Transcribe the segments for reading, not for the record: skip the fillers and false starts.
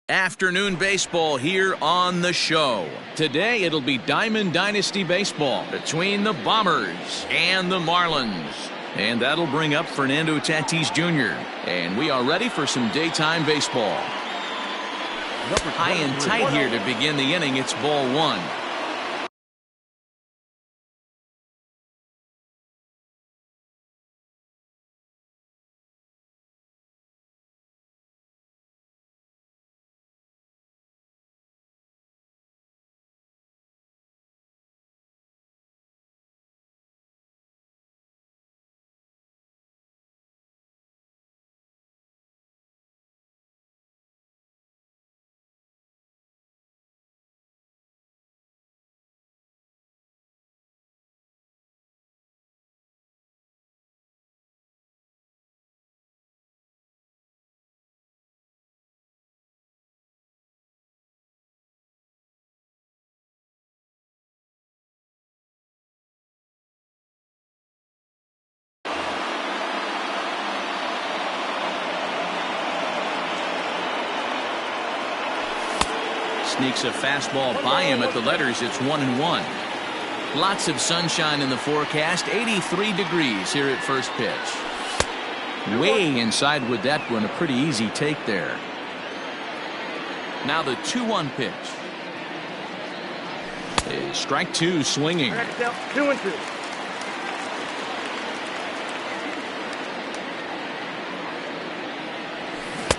Afternoon baseball here on the show. Today it'll be Diamond Dynasty baseball between the Bombers and the Marlins. And that'll bring up Fernando Tatis Jr. And we are ready for some daytime baseball. High and tight here to begin the inning. It's ball one. Sneaks a fastball by him at the letters. It's 1-1. Lots of sunshine in the forecast. 83 degrees here at first pitch. Way inside with that one. A pretty easy take there. Now the 2-1 pitch. Is strike two swinging. 2-2.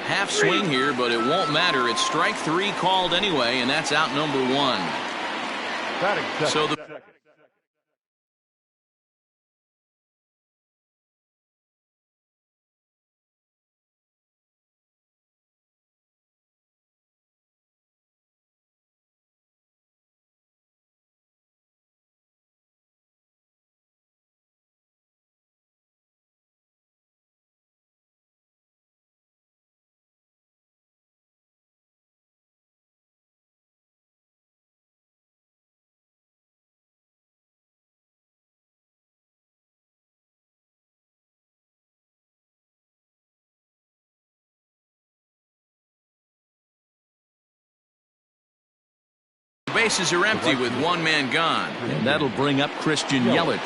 Half swing here, but it won't matter. It's strike three called anyway, and that's out number one. So the bases are empty with one man gone. And that'll bring up Christian Yelich.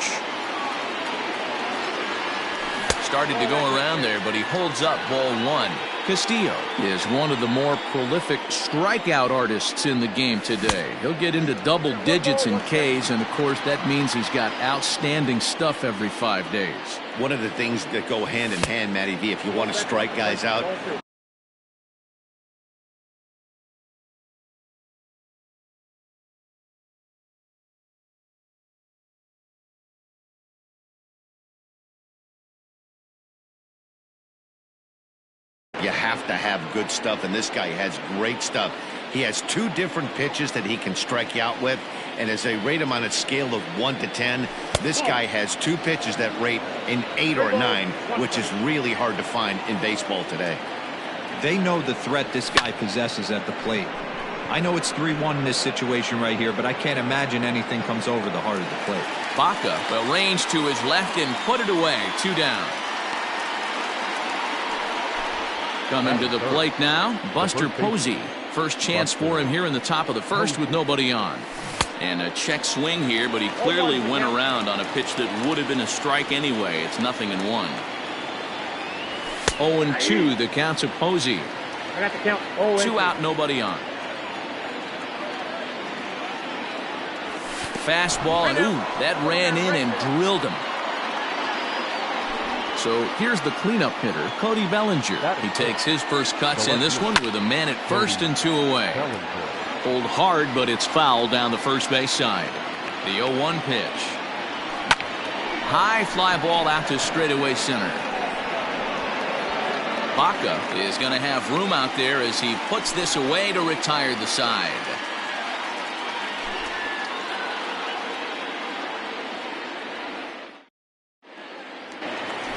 Started to go around there, but he holds up ball one. Castillo is one of the more prolific strikeout artists in the game today. He'll get into double digits in Ks, and of course that means he's got outstanding stuff every 5 days. One of the things that go hand in hand, Matty V, if you want to strike guys out, you have to have good stuff, and this guy has great stuff. He has two different pitches that he can strike you out with, and as they rate him on a scale of 1 to 10, this guy has two pitches that rate an 8 or 9, which is really hard to find in baseball today. They know the threat this guy possesses at the plate. I know it's 3-1 in this situation right here, but I can't imagine anything comes over the heart of the plate. Baca will range to his left and put it away. 2 down. Coming to the plate now, Buster Posey. First chance for him here in the top of the first with nobody on. And a check swing here, but he clearly went around on a pitch that would have been a strike anyway. It's 0-1. 0-2 the count to Posey. I got the count. 2 out, nobody on. Fastball, and ooh, that ran in and drilled him. So here's the cleanup hitter, Cody Bellinger. He takes his first cuts in this one with a man at first and 2 away. Pulled hard, but it's foul down the first base side. The 0-1 pitch. High fly ball out to straightaway center. Baca is going to have room out there as he puts this away to retire the side.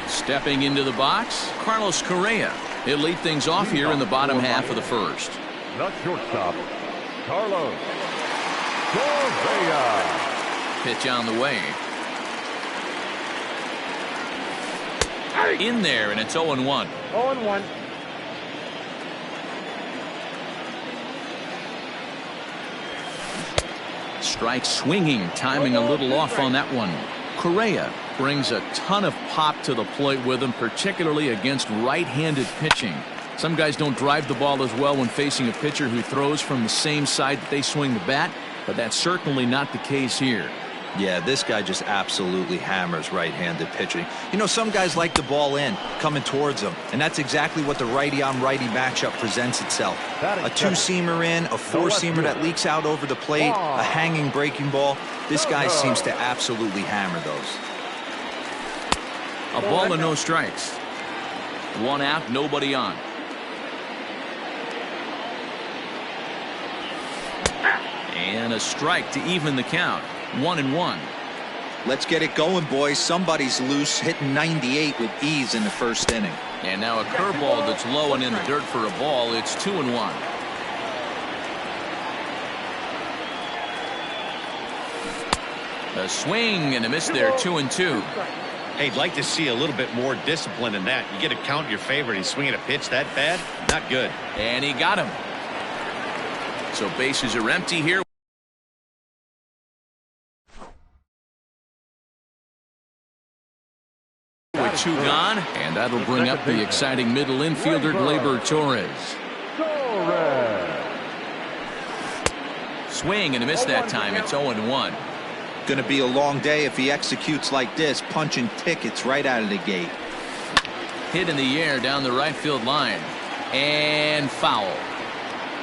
Stepping into the box, Carlos Correa. He'll lead things off here in the bottom half of the first. The shortstop, Carlos Correa. Pitch on the way. In there, and it's 0-1. 0-1. Strike swinging, timing a little off on that one. Correa brings a ton of pop to the plate with him, particularly against right-handed pitching. Some guys don't drive the ball as well when facing a pitcher who throws from the same side that they swing the bat, but that's certainly not the case here. Yeah, this guy just absolutely hammers right-handed pitching. You know, some guys like the ball in, coming towards them, and that's exactly what the righty-on-righty matchup presents itself. A two-seamer in, a four-seamer that leaks out over the plate, a hanging breaking ball. This guy seems to absolutely hammer those. A ball and no strikes. One out, nobody on. And a strike to even the count. 1-1. Let's get it going, boys. Somebody's loose, hitting 98 with ease in the first inning. And now a curveball that's low and in the dirt for a ball. It's 2-1. A swing and a miss there. 2-2. Hey, I'd like to see a little bit more discipline in that. You get a count in your favor and he's swinging a pitch that bad? Not good. And he got him. So bases are empty here. With two gone, and that'll bring up the exciting middle infielder Gleyber Torres. Swing and a miss that time. It's 0-1. Going to be a long day if he executes like this, punching tickets right out of the gate. Hit in the air down the right field line. And foul.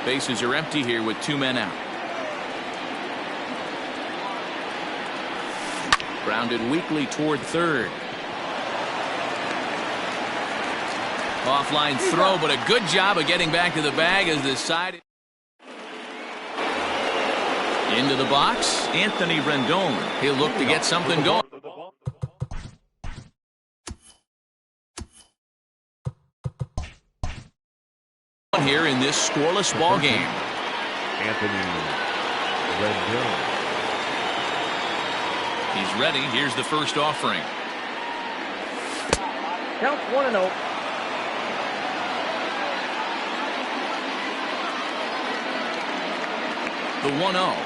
Bases are empty here with two men out. Grounded weakly toward third. Offline throw, but a good job of getting back to the bag as the side. Into the box, Anthony Rendon. He'll look to get something going. Here in this scoreless ball game. Anthony Rendon. He's ready. Here's the first offering. Count 1-0. The 1-0.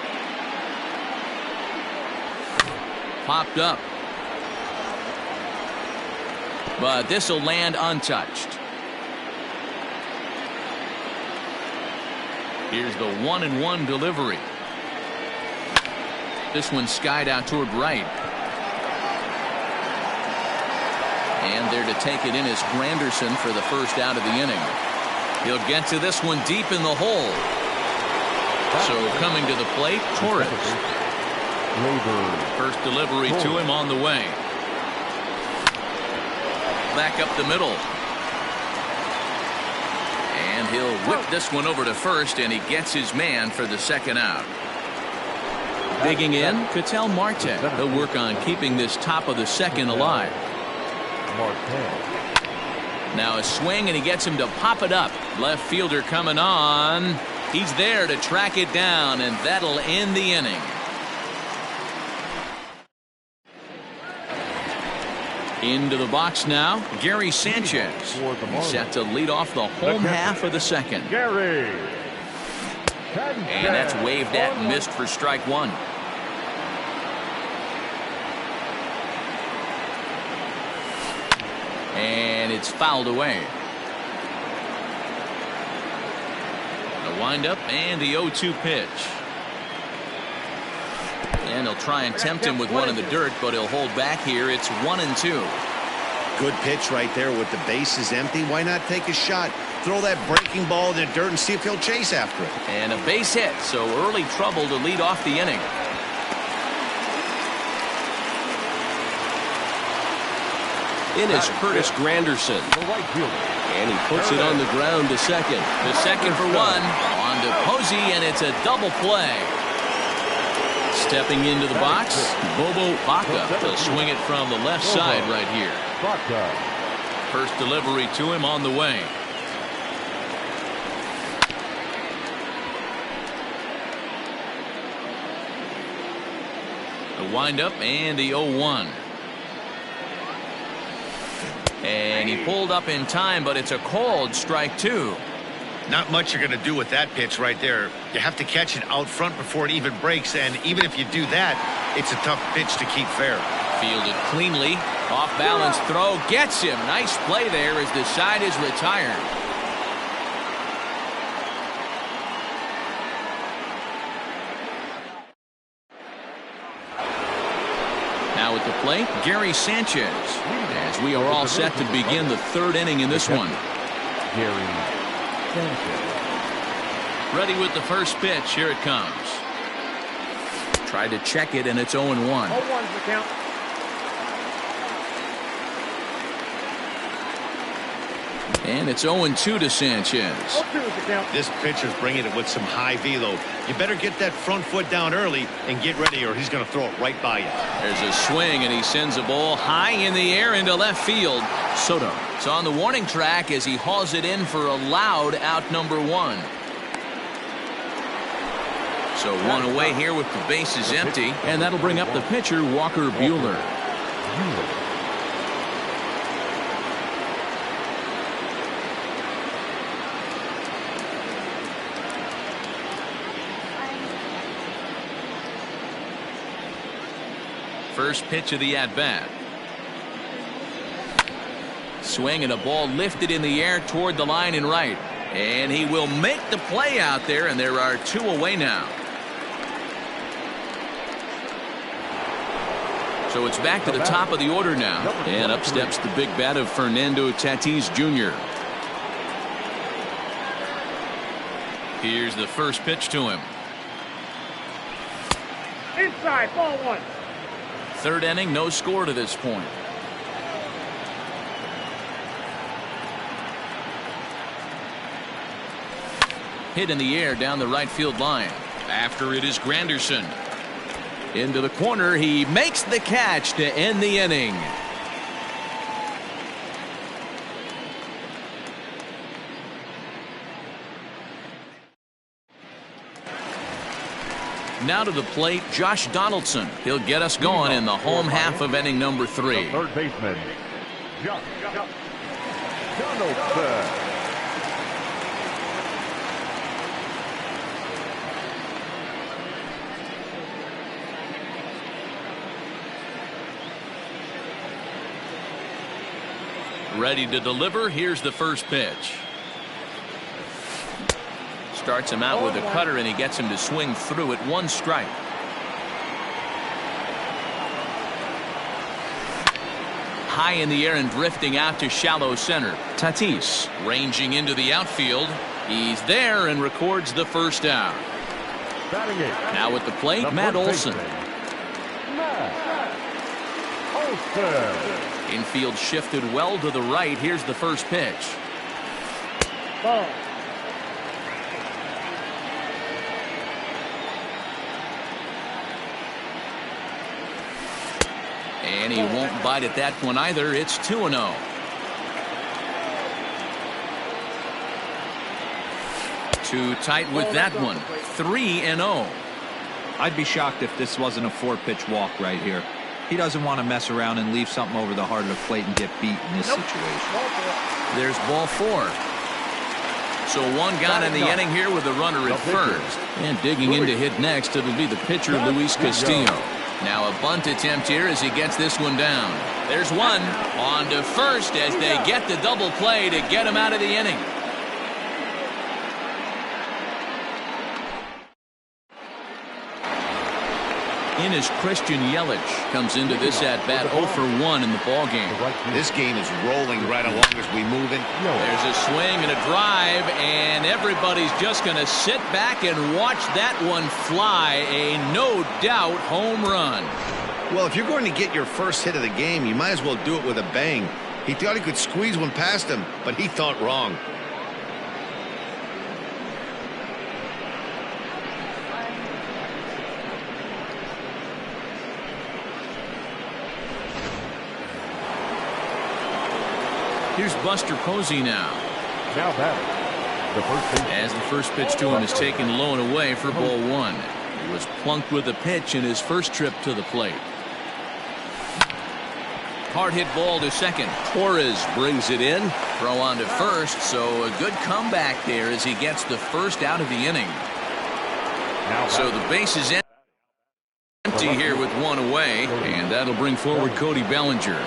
Popped up. But this will land untouched. Here's the 1-1 delivery. This one skied out toward right. And there to take it in is Granderson for the first out of the inning. He'll get to this one deep in the hole. So coming to the plate, Torres. First delivery to him on the way. Back up the middle. And he'll whip this one over to first, and he gets his man for the second out. Digging in, Ketel Marte. He'll work on keeping this top of the second alive. Now a swing, and he gets him to pop it up. Left fielder coming on. He's there to track it down, and that'll end the inning. Into the box now, Gary Sanchez. He's set to lead off the home half of the second. Gary. And that's waved at and missed for strike one. And it's fouled away. The windup and the 0-2 pitch. And he'll try and tempt him with one in the dirt, but he'll hold back here. It's 1-2. Good pitch right there with the bases empty. Why not take a shot? Throw that breaking ball in the dirt and see if he'll chase after it. And a base hit, so early trouble to lead off the inning. In is Curtis Granderson. And he puts it on the ground to second. The second for one. On to Posey, and it's a double play. Stepping into the box, Bobo Baca to swing it from the left side right here. First delivery to him on the way. The windup and the 0-1. And he pulled up in time, but it's a called strike two. Not much you're going to do with that pitch right there. You have to catch it out front before it even breaks, and even if you do that, it's a tough pitch to keep fair. Fielded cleanly. Off-balance throw gets him. Nice play there as the side is retired. Now at the plate, Gary Sanchez. As we are all set to begin the third inning in this one. Gary Sanchez. Ready with the first pitch. Here it comes. Tried to check it, and it's 0-1. 0-1's the count. And it's 0-2 to Sanchez. 0-2 is the count. This pitcher's bringing it with some high velo. You better get that front foot down early and get ready, or he's going to throw it right by you. There's a swing, and he sends a ball high in the air into left field. Soto is on the warning track as he hauls it in for a loud out number 1. So one away here with the bases empty, and that'll bring up the pitcher, Walker Buehler. First pitch of the at-bat. Swing and a ball lifted in the air toward the line and right. And he will make the play out there, and there are 2 away now. So it's back to the top of the order now. And up steps the big bat of Fernando Tatis Jr. Here's the first pitch to him. Inside, ball 1. Third inning, no score to this point. Hit in the air down the right field line. After it is Granderson. Into the corner, he makes the catch to end the inning. Now to the plate, Josh Donaldson. He'll get us going in the home half of inning number 3. The third baseman, Josh Donaldson. Ready to deliver. Here's the first pitch. Starts him out with a cutter, and he gets him to swing through it. 1 strike. High in the air and drifting out to shallow center. Tatis ranging into the outfield. He's there and records the first out. Now at the plate, Matt Olson. Infield shifted well to the right. Here's the first pitch. Ball. And he won't bite at that one either. It's 2-0. Too tight with that one. 3-0. I'd be shocked if this wasn't a 4-pitch walk right here. He doesn't want to mess around and leave something over the heart of the plate and get beat in this situation. There's ball 4. So one got in the inning here with a runner at first. And digging in to hit next, it'll be the pitcher, Luis Castillo. Now a bunt attempt here as he gets this one down. There's one. On to first as they get the double play to get him out of the inning. In is Christian Yelich. Comes into this at-bat 0 for 1 in the ballgame. This game is rolling right along as we move in. There's a swing and a drive, and everybody's just going to sit back and watch that one fly. A no-doubt home run. Well, if you're going to get your first hit of the game, you might as well do it with a bang. He thought he could squeeze one past him, but he thought wrong. Here's Buster Posey now. Now batting, the first baseman. As the first pitch to him is taken low and away for ball 1. He was plunked with a pitch in his first trip to the plate. hard hit ball to second. Torres brings it in. Throw on to first, so a good comeback there as he gets the first out of the inning. So the base is empty here with one away, and that'll bring forward Cody Bellinger.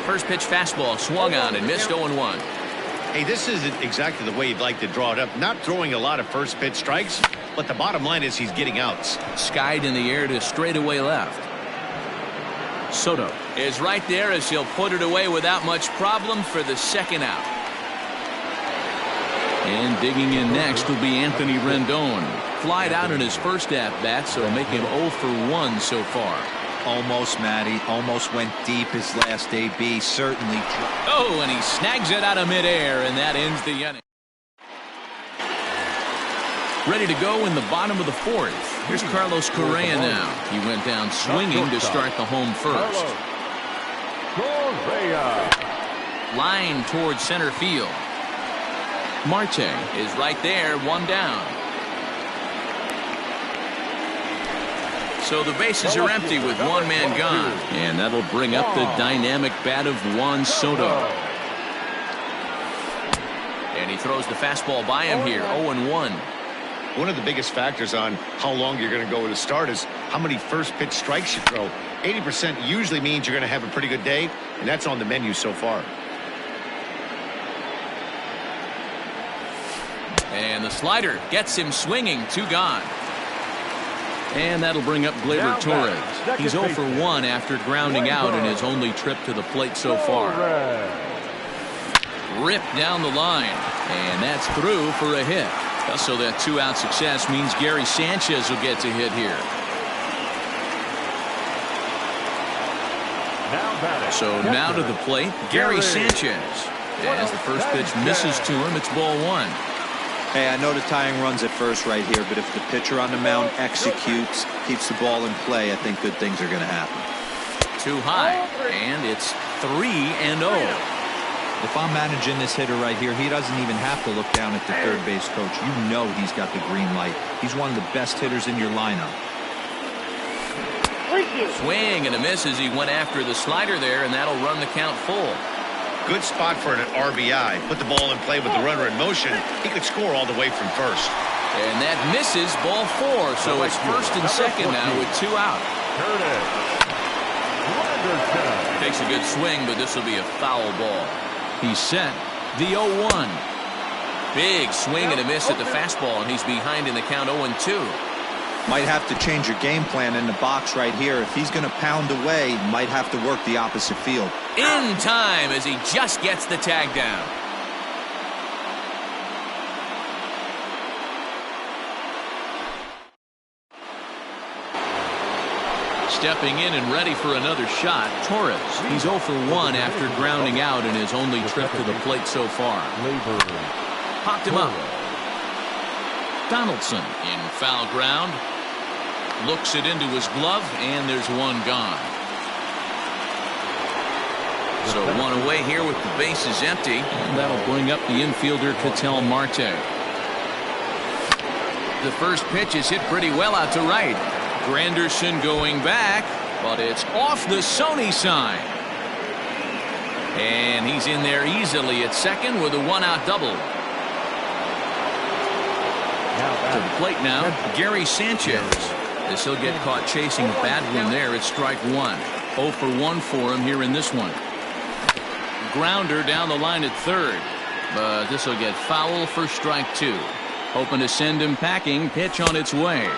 First pitch fastball swung on and missed 0-1. Hey, this isn't exactly the way you'd like to draw it up. Not throwing a lot of first pitch strikes, but the bottom line is he's getting outs. Skied in the air to straightaway left. Soto is right there as he'll put it away without much problem for the second out. And digging in next will be Anthony Rendon. Flied out in his first at-bat, so make him 0 for 1 so far. Almost, Matty. Almost went deep his last AB. Certainly. Oh, and he snags it out of midair, and that ends the inning. Ready to go in the bottom of the fourth. Here's Carlos Correa now. He went down swinging to start the home first. Line towards center field. Marte is right there, one down. So the bases are empty with one man gone. And that'll bring up the dynamic bat of Juan Soto. And he throws the fastball by him here, 0-1. One of the biggest factors on how long you're going to go to start is how many first pitch strikes you throw. 80% usually means you're going to have a pretty good day, and that's on the menu so far. And the slider gets him swinging, 2 gone. And that'll bring up Gleyber Torres. He's 0 for 1 after grounding out in his only trip to the plate so far. Ripped down the line, and that's through for a hit. So that 2-out success means Gary Sanchez will get to hit here. So now to the plate, Gary Sanchez. As the first pitch misses to him, it's ball 1. Hey, I know the tying run's at first right here, but if the pitcher on the mound executes, keeps the ball in play, I think good things are going to happen. Too high, and it's 3-0. If I'm managing this hitter right here, he doesn't even have to look down at the third base coach. You know he's got the green light. He's one of the best hitters in your lineup. Swing and a miss as he went after the slider there, and that'll run the count full. Good spot for an RBI. Put the ball in play with the runner in motion. He could score all the way from first. And that misses, ball 4. So it's first and second now with 2 out. Takes a good swing, but this will be a foul ball. He's set. The 0-1. Big swing and a miss at the fastball, and he's behind in the count 0-2. Might have to change your game plan in the box right here. If he's going to pound away, might have to work the opposite field. In time as he just gets the tag down. Stepping in and ready for another shot, Torres. He's 0 for 1 after grounding out in his only trip to the plate so far. Popped him up. Donaldson in foul ground. Looks it into his glove, and there's one gone. So one away here with the bases empty, and that'll bring up the infielder Ketel Marte. The first pitch is hit pretty well out to right. Granderson going back, but it's off the Sony sign. And he's in there easily at second with a 1-out double. To the plate now, Gary Sanchez. As he'll get caught chasing a bad one there at strike 1. 0 for 1 for him here in this one. Grounder down the line at third, but this will get foul for strike 2. Hoping to send him packing. Pitch on its way.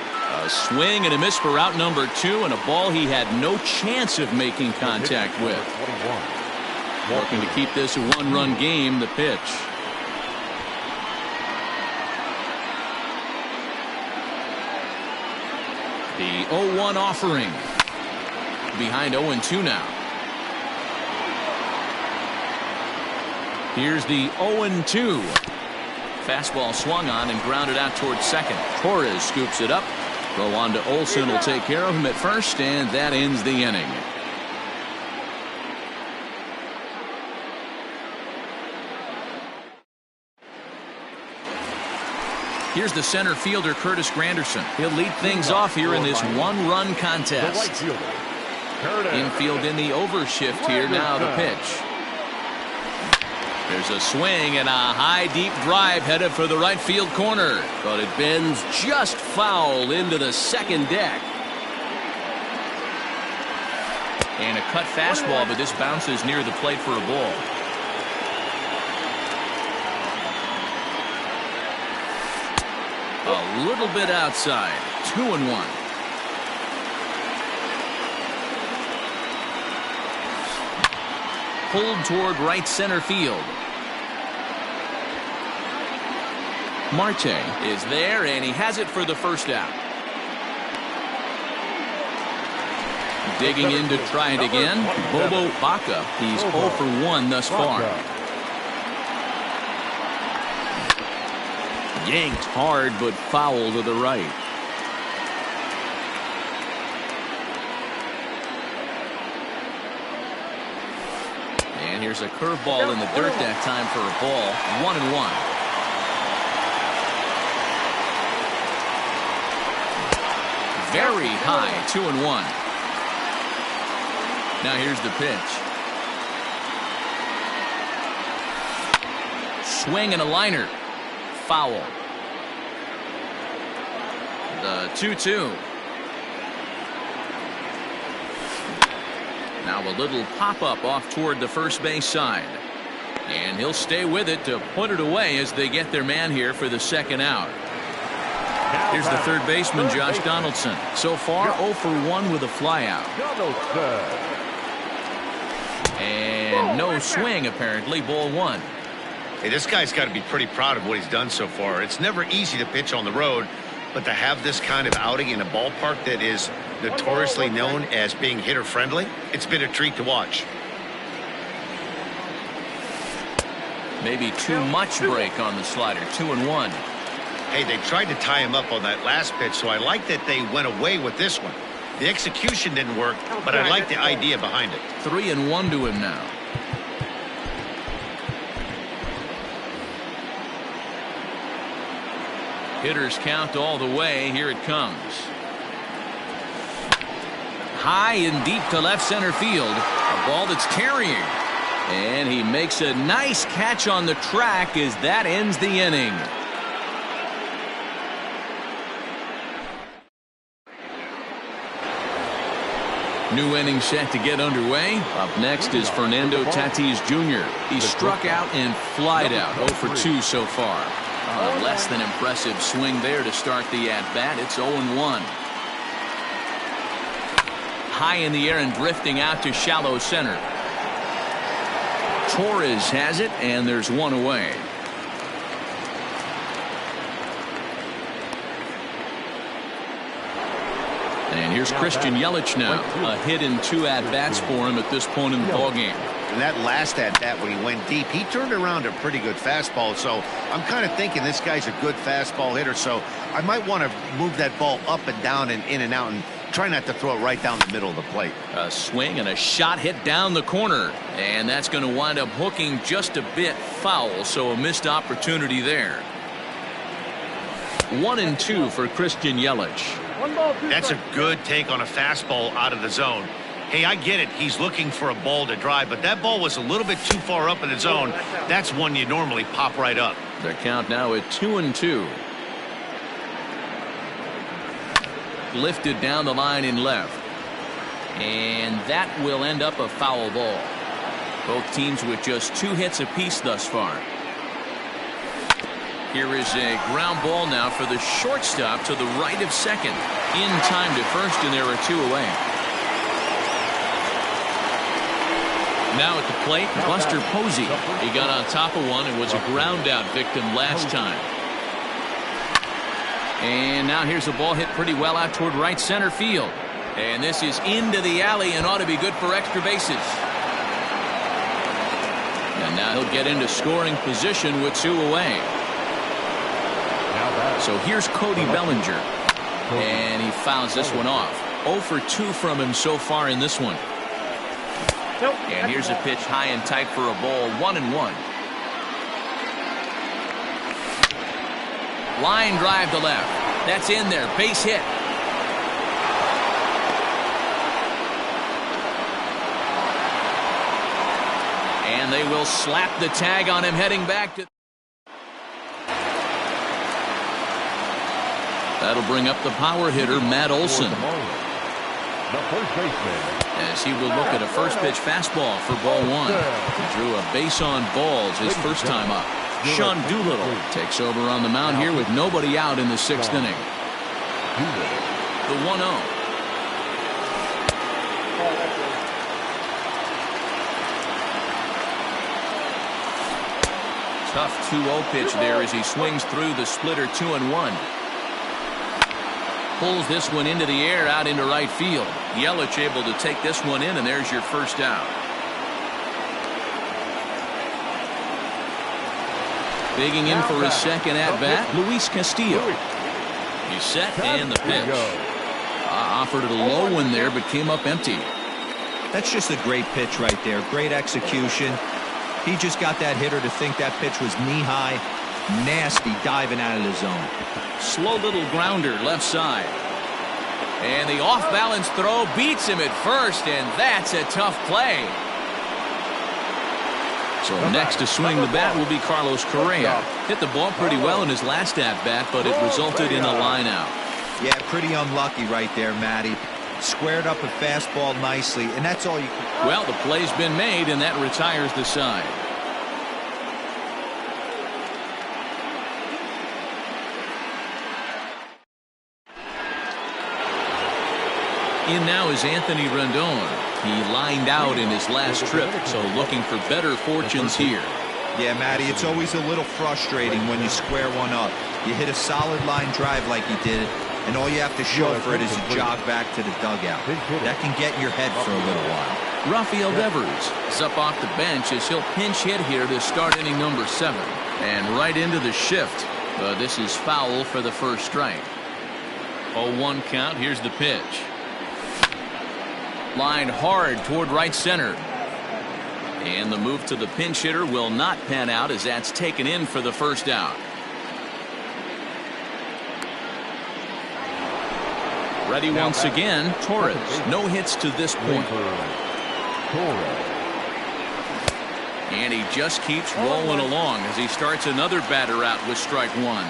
A swing and a miss for out number 2, and a ball he had no chance of making contact with. Looking to keep this a 1-run game. The pitch. The 0-1 offering. Behind 0-2 now. Here's the 0-2. Fastball swung on and grounded out towards second. Torres scoops it up. Throw on to Olsen will take care of him at first, and that ends the inning. Here's the center fielder, Curtis Granderson. He'll lead things off here in this one-run The right contest. fielder, Curtis. Infield in the overshift here. Now the pitch. There's a swing and a high, deep drive headed for the right field corner. But it bends just foul into the second deck. And a cut fastball, but this bounces near the plate for a ball. A little bit outside. 2-1. Pulled toward right center field. Marte is there, and he has it for the first out. Digging in to try it again. Bobo Baca. He's 0 for 1 thus far. Yanked hard, but foul to the right. And here's a curveball in the dirt that time for a ball. 1-1. Very high. 2-1. Now here's the pitch. Swing and a liner. Foul. The 2-2. Now a little pop-up off toward the first base side. And he'll stay with it to put it away as they get their man here for the second out. Here's the third baseman, Josh Donaldson. So far, 0 for 1 with a flyout. And no swing, apparently. Ball 1. Hey, this guy's got to be pretty proud of what he's done so far. It's never easy to pitch on the road, but to have this kind of outing in a ballpark that is notoriously known as being hitter-friendly, it's been a treat to watch. Maybe too much break on the slider. 2-1. Hey, they tried to tie him up on that last pitch, so I like that they went away with this one. The execution didn't work, but I like the idea behind it. 3-1 to him now. Hitters count all the way. Here it comes. High and deep to left center field. A ball that's carrying. And he makes a nice catch on the track as that ends the inning. New inning set to get underway. Up next is Fernando Tatis Jr. He struck out and flied out. 0 for 2 so far. Less than impressive swing there to start the at-bat. It's 0-1. High in the air and drifting out to shallow center. Torres has it, and there's one away. And here's Christian Yelich now. A hit and 2 at-bats for him at this point in the ballgame. And that last at-bat when he went deep, he turned around a pretty good fastball. So I'm kind of thinking this guy's a good fastball hitter. So I might want to move that ball up and down and in and out and try not to throw it right down the middle of the plate. A swing and a shot hit down the corner. And that's going to wind up hooking just a bit foul. So a missed opportunity there. 1-2 for Christian Yelich. That's a good take on a fastball out of the zone. Hey, I get it. He's looking for a ball to drive, but that ball was a little bit too far up in the zone. That's one you normally pop right up. Their count now at 2-2. Lifted down the line in left. And that will end up a foul ball. Both teams with just 2 hits apiece thus far. Here is a ground ball now for the shortstop to the right of second. In time to first, and there are 2 away. Now at the plate, Buster Posey. He got on top of one and was a ground out victim last time. And now here's a ball hit pretty well out toward right center field. And this is into the alley and ought to be good for extra bases. And now he'll get into scoring position with 2 away. So here's Cody Bellinger. And he fouls this one off. 0 for 2 from him so far in this one. And here's a pitch high and tight for a ball. 1-1. Line drive to left. That's in there. Base hit. And they will slap the tag on him heading back to... That'll bring up the power hitter, Matt Olson. The first baseman. As he will look at a first pitch fastball for ball one. He drew a base on balls his first time up. Sean Doolittle takes over on the mound here with nobody out in the sixth inning. The 1-0. Tough 2-0 pitch there as he swings through the splitter 2-1. Pulls this one into the air out into right field. Yelich able to take this one in, and there's your first out. Digging in for his second at-bat, Luis Castillo. He's set, and the pitch. Offered a low one there, but came up empty. That's just a great pitch right there. Great execution. He just got that hitter to think that pitch was knee-high. Nasty diving out of the zone. Slow little grounder left side. And the off-balance throw beats him at first, and that's a tough play. So next to swing the bat will be Carlos Correa. Hit the ball pretty well in his last at-bat, but it resulted in a line out. Yeah, pretty unlucky right there, Matty. Squared up a fastball nicely, and that's all you can... Well, the play's been made, and that retires the side. In now is Anthony Rendon. He lined out in his last trip, so looking for better fortunes here. Yeah, Matty, it's always a little frustrating when you square one up. You hit a solid line drive like he did, and all you have to show for it is a jog back to the dugout. That can get in your head for a little while. Rafael Devers is up off the bench as he'll pinch hit here to start inning number 7. And right into the shift. This is foul for the first strike. 0-1 count. Here's the pitch. Lined hard toward right center. And the move to the pinch hitter will not pan out as that's taken in for the first out. Ready once again, Torres. No hits to this point. And he just keeps rolling along as he starts another batter out with strike one.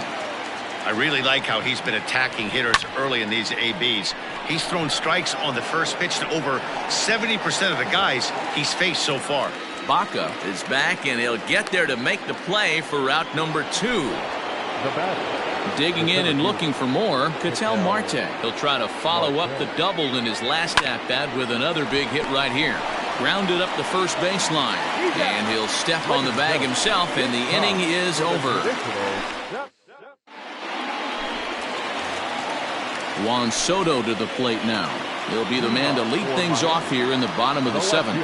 I really like how he's been attacking hitters early in these ABs. He's thrown strikes on the first pitch to over 70% of the guys he's faced so far. Baca is back, and he'll get there to make the play for route number 2. Digging in and looking for more, Ketel Marte. He'll try to follow up the double in his last at-bat with another big hit right here. Grounded up the first baseline, and he'll step on the bag himself, and the inning is over. Juan Soto to the plate now. He'll be the man to lead things off here in the bottom of the 7th.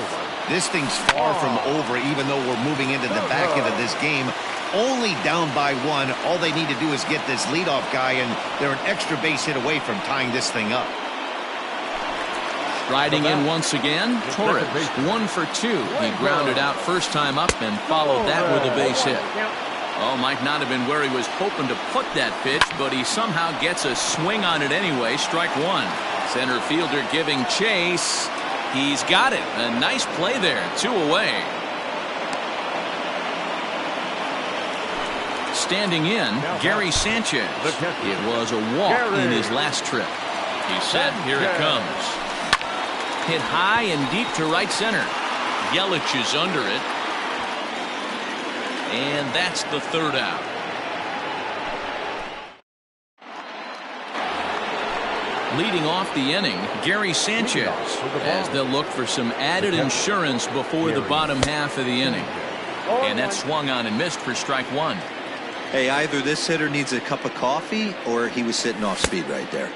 This thing's far from over, even though we're moving into the back end of this game. Only down by 1. All they need to do is get this leadoff guy, and they're an extra base hit away from tying this thing up. Riding in once again, Torres, 1 for 2. He grounded out first time up and followed that with a base hit. Oh, might not have been where he was hoping to put that pitch, but he somehow gets a swing on it anyway. Strike 1. Center fielder giving chase. He's got it. A nice play there. 2 away. Standing in, Gary Sanchez. It was a walk in his last trip. He's set. Here it comes. Hit high and deep to right center. Yelich is under it. And that's the third out. Leading off the inning, Gary Sanchez, as they'll look for some added insurance before the bottom half of the inning. And that swung on and missed for strike 1. Hey, either this hitter needs a cup of coffee or he was sitting off speed right there.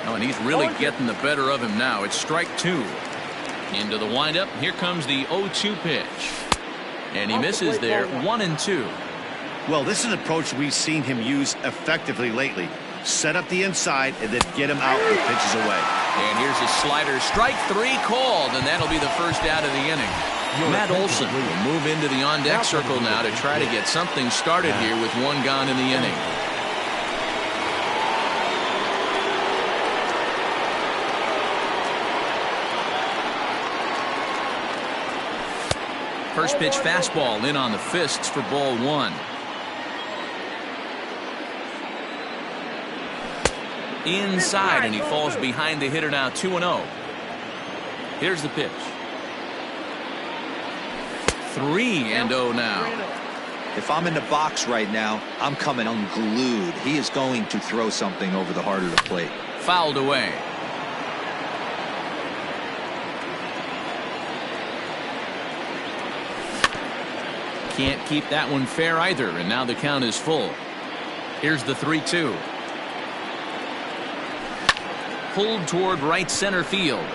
Oh, and he's really getting the better of him now. It's strike 2. Into the windup. Here comes the 0-2 pitch. And he misses there. 1-2. Well, this is an approach we've seen him use effectively lately. Set up the inside and then get him out with pitches away. And here's his slider. Strike 3 called, and that'll be the first out of the inning. Matt Olson will move into the on-deck circle now to try to get something started here with 1 gone in the inning. First pitch fastball in on the fists for ball one. Inside, and he falls behind the hitter now, 2-0. Here's the pitch. 3-0 now. If I'm in the box right now, I'm coming unglued. He is going to throw something over the heart of the plate. Fouled away. Can't keep that one fair either, and now the count is full. Here's the 3-2. Pulled toward right center field.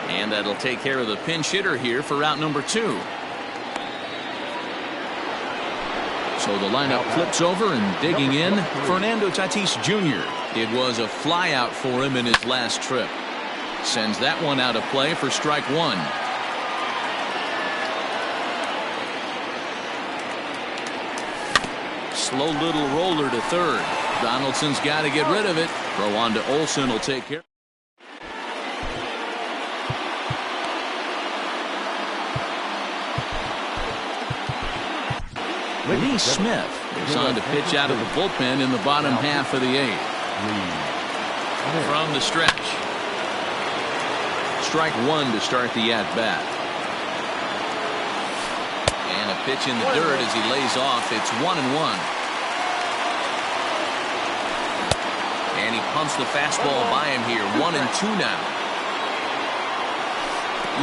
And that'll take care of the pinch hitter here for out number 2. So the lineup flips over, and digging in, Fernando Tatis Jr. It was a flyout for him in his last trip. Sends that one out of play for strike one. Slow little roller to third. Donaldson's got to get rid of it. Throw on to Olsen will take care. Lee Smith is on to pitch out of the bullpen in the bottom half of the eighth. From the stretch. Strike one to start the at-bat. And a pitch in the dirt as he lays off. It's 1-1. And he pumps the fastball by him here. 1-2 now.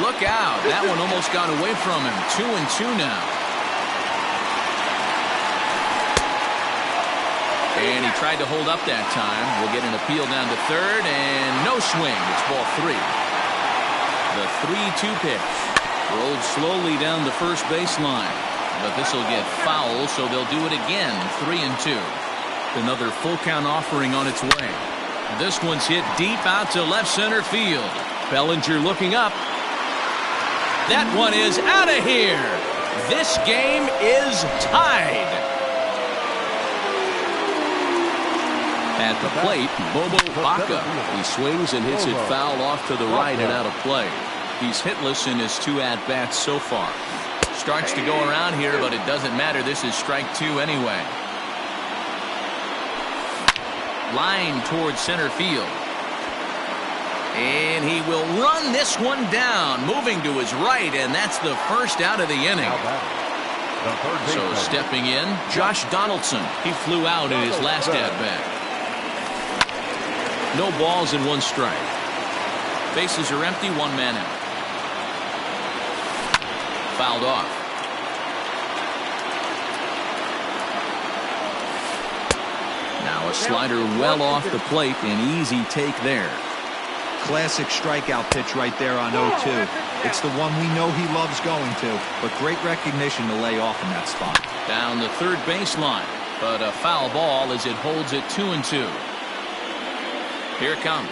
Look out. That one almost got away from him. 2-2 now. And he tried to hold up that time. We'll get an appeal down to third, and no swing. It's ball 3. The 3-2 pitch. Rolled slowly down the first baseline. But this will get foul, so they'll do it again. 3-2. Another full count offering on its way. This one's hit deep out to left center field. Bellinger looking up. That one is out of here. This game is tied. At the plate, Bobo Baca. He swings and hits it foul off to the right and out of play. He's hitless in his 2 at-bats so far. Starts to go around here, but it doesn't matter. This is strike 2 anyway. Line towards center field. And he will run this one down, moving to his right, and that's the first out of the inning. So stepping in, Josh Donaldson. He flew out in his last at-bat. No balls and 1 strike. Bases are empty, 1 man out. Fouled off. Now a slider well off the plate, an easy take there. Classic strikeout pitch right there on 0-2. It's the one we know he loves going to, but great recognition to lay off in that spot. Down the third baseline, but a foul ball as it holds it 2-2. Here it comes.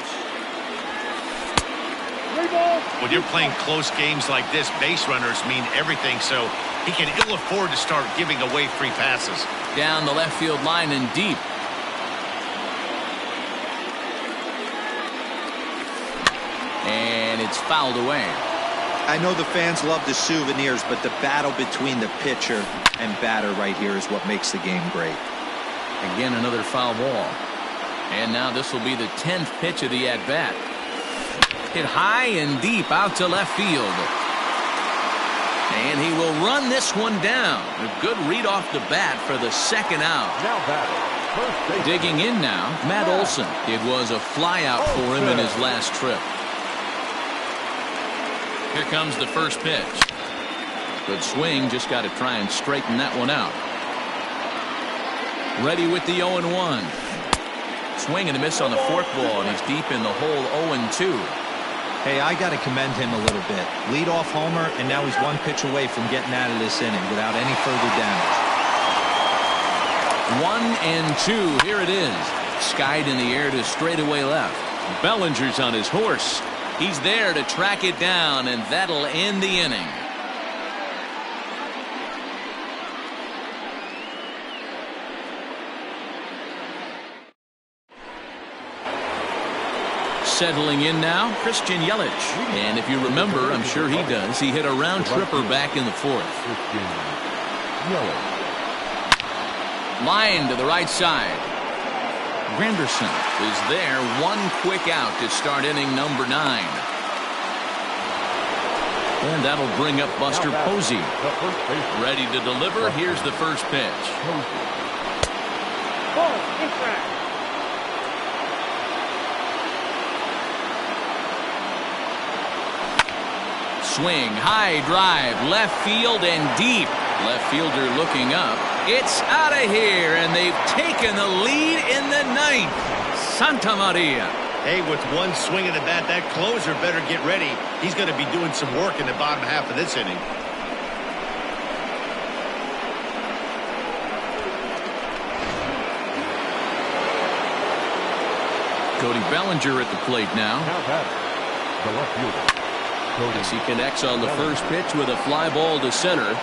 When you're playing close games like this, base runners mean everything, so he can ill afford to start giving away free passes. Down the left field line and deep. And it's fouled away. I know the fans love the souvenirs, but the battle between the pitcher and batter right here is what makes the game great. Again, another foul ball. And now this will be the 10th pitch of the at-bat. Hit high and deep out to left field. And he will run this one down. A good read off the bat for the second out. Digging in now, Matt Olson. It was a flyout for him in his last trip. Here comes the first pitch. Good swing, just got to try and straighten that one out. Ready with the 0-1. Swing and a miss on the fourth ball, and he's deep in the hole 0-2. Hey, I got to commend him a little bit. Lead off homer, and now he's 1 pitch away from getting out of this inning without any further damage. 1-2. Here it is. Skied in the air to straightaway left. Bellinger's on his horse. He's there to track it down, and that'll end the inning. settling in now, Christian Yelich. And if you remember, I'm sure he does, he hit a round tripper back in the fourth. Line to the right side. Granderson is there. One quick out to start inning number 9. And that'll bring up Buster Posey. Ready to deliver. Here's the first pitch. Ball, inside. Swing, high drive, left field and deep. Left fielder looking up. It's out of here, and they've taken the lead in the 9th. Santa Maria. Hey, with one swing of the bat, that closer better get ready. He's going to be doing some work in the bottom half of this inning. Cody Bellinger at the plate now. The left fielder. As he connects on the first pitch with a fly ball to center.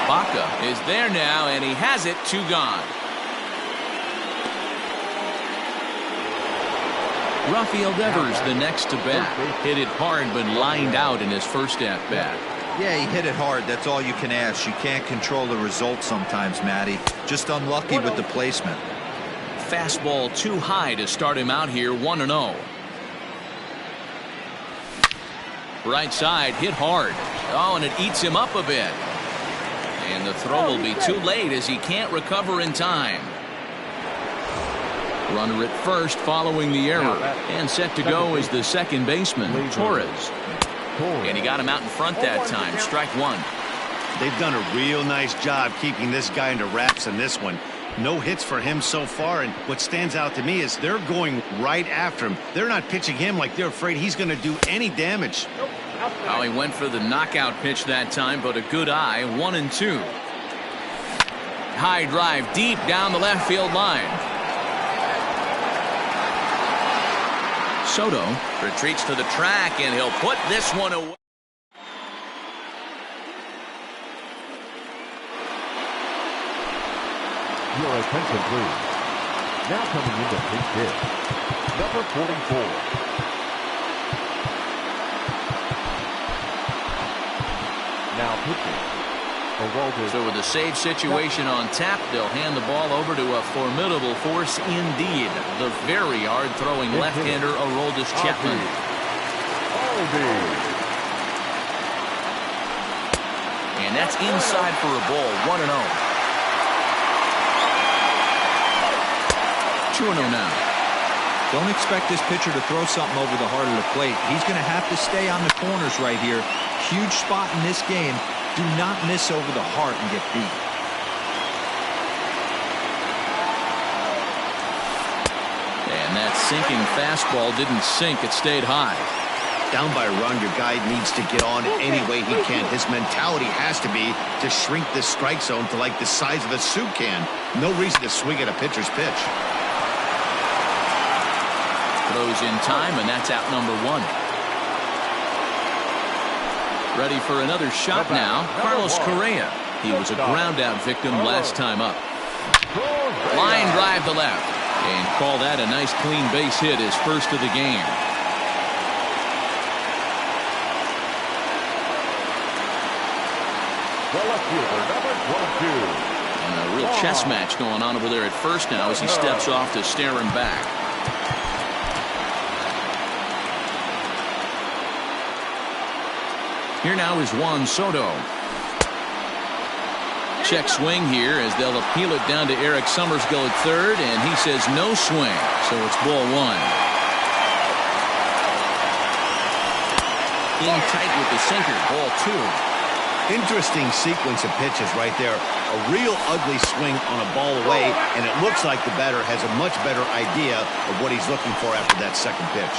Baca is there now, and he has it. 2 gone. Rafael Devers the next to bat. Hit it hard but lined out in his first at bat. Yeah, he hit it hard. That's all you can ask. You can't control the result sometimes, Matty. Just unlucky with the placement. Fastball too high to start him out here. 1-0. Right side hit hard. Oh, and it eats him up a bit. And the throw will be too late as he can't recover in time. Runner at first following the error. And set to go is the second baseman, Torres. And he got him out in front that time. Strike 1. They've done a real nice job keeping this guy under wraps in this one. No hits for him so far, and what stands out to me is they're going right after him. They're not pitching him like they're afraid he's going to do any damage. Oh, he went for the knockout pitch that time, but a good eye. 1-2. High drive deep down the left field line. Soto retreats to the track, and he'll put this one away. Your attention, please. Now coming into his pitch, number 44. Now pitching. So with a save situation on tap, they'll hand the ball over to a formidable force indeed. The very hard-throwing left-hander Aroldis Chapman. And that's inside for a ball. 1-0. 2-0 now. Don't expect this pitcher to throw something over the heart of the plate. He's going to have to stay on the corners right here. Huge spot in this game. Do not miss over the heart and get beat. And that sinking fastball didn't sink. It stayed high. Down by a run, your guy needs to get on any way he can. His mentality has to be to shrink this strike zone to like the size of a soup can. No reason to swing at a pitcher's pitch. Throws in time, and that's out number 1. Ready for another shot now. Carlos Correa. He was a ground-out victim last time up. Line drive to left. And call that a nice clean base hit, his first of the game. The left fielder, number 22. And a real chess match going on over there at first now as he steps off to stare him back. Here now is Juan Soto. Check swing here as they'll appeal it down to Eric Summersgill at third, and he says no swing, so it's ball 1. In tight with the sinker, ball 2. Interesting sequence of pitches right there. A real ugly swing on a ball away, and it looks like the batter has a much better idea of what he's looking for after that second pitch.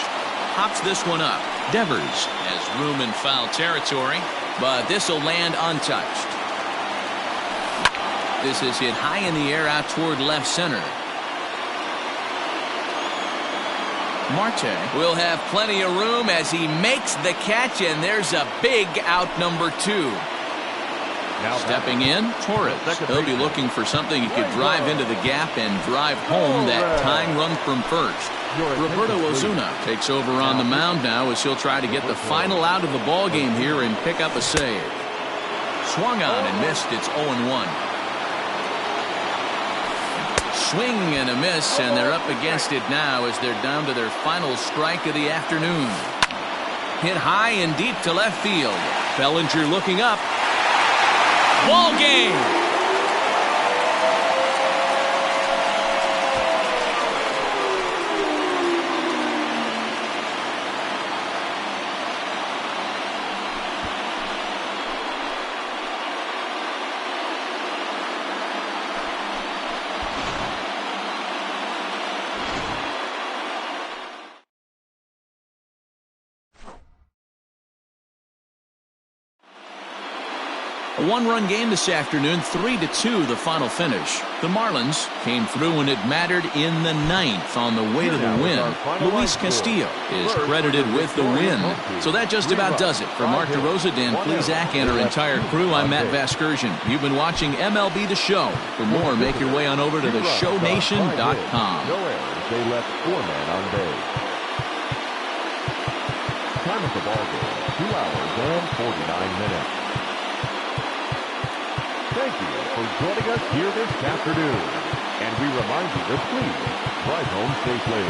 Hops this one up. Devers has room in foul territory, but this will land untouched. This is hit high in the air out toward left center. Marte will have plenty of room as he makes the catch, and there's a big out number 2. Now stepping in, Torres. He'll be looking for something he could drive into the gap and drive home that tying run from first. Roberto Ozuna takes over on the mound now as he'll try to get the final out of the ball game here and pick up a save. Swung on and missed. It's 0-1. Swing and a miss, and they're up against it now as they're down to their final strike of the afternoon. Hit high and deep to left field. Bellinger looking up. Ball game. A one-run game this afternoon, 3-2 the final finish. The Marlins came through when it mattered in the ninth on the way to the win. Luis Castillo is credited with the win. So that just about does it. For Mark DeRosa, Dan Plesac, and our entire crew, I'm Matt Vasgersian. You've been watching MLB The Show. For more, make your way on over to theshownation.com. They left 4 men on base. Time of the ball game, 2 hours and 49 minutes. Thank you for joining us here this afternoon. And we remind you to please drive home safely.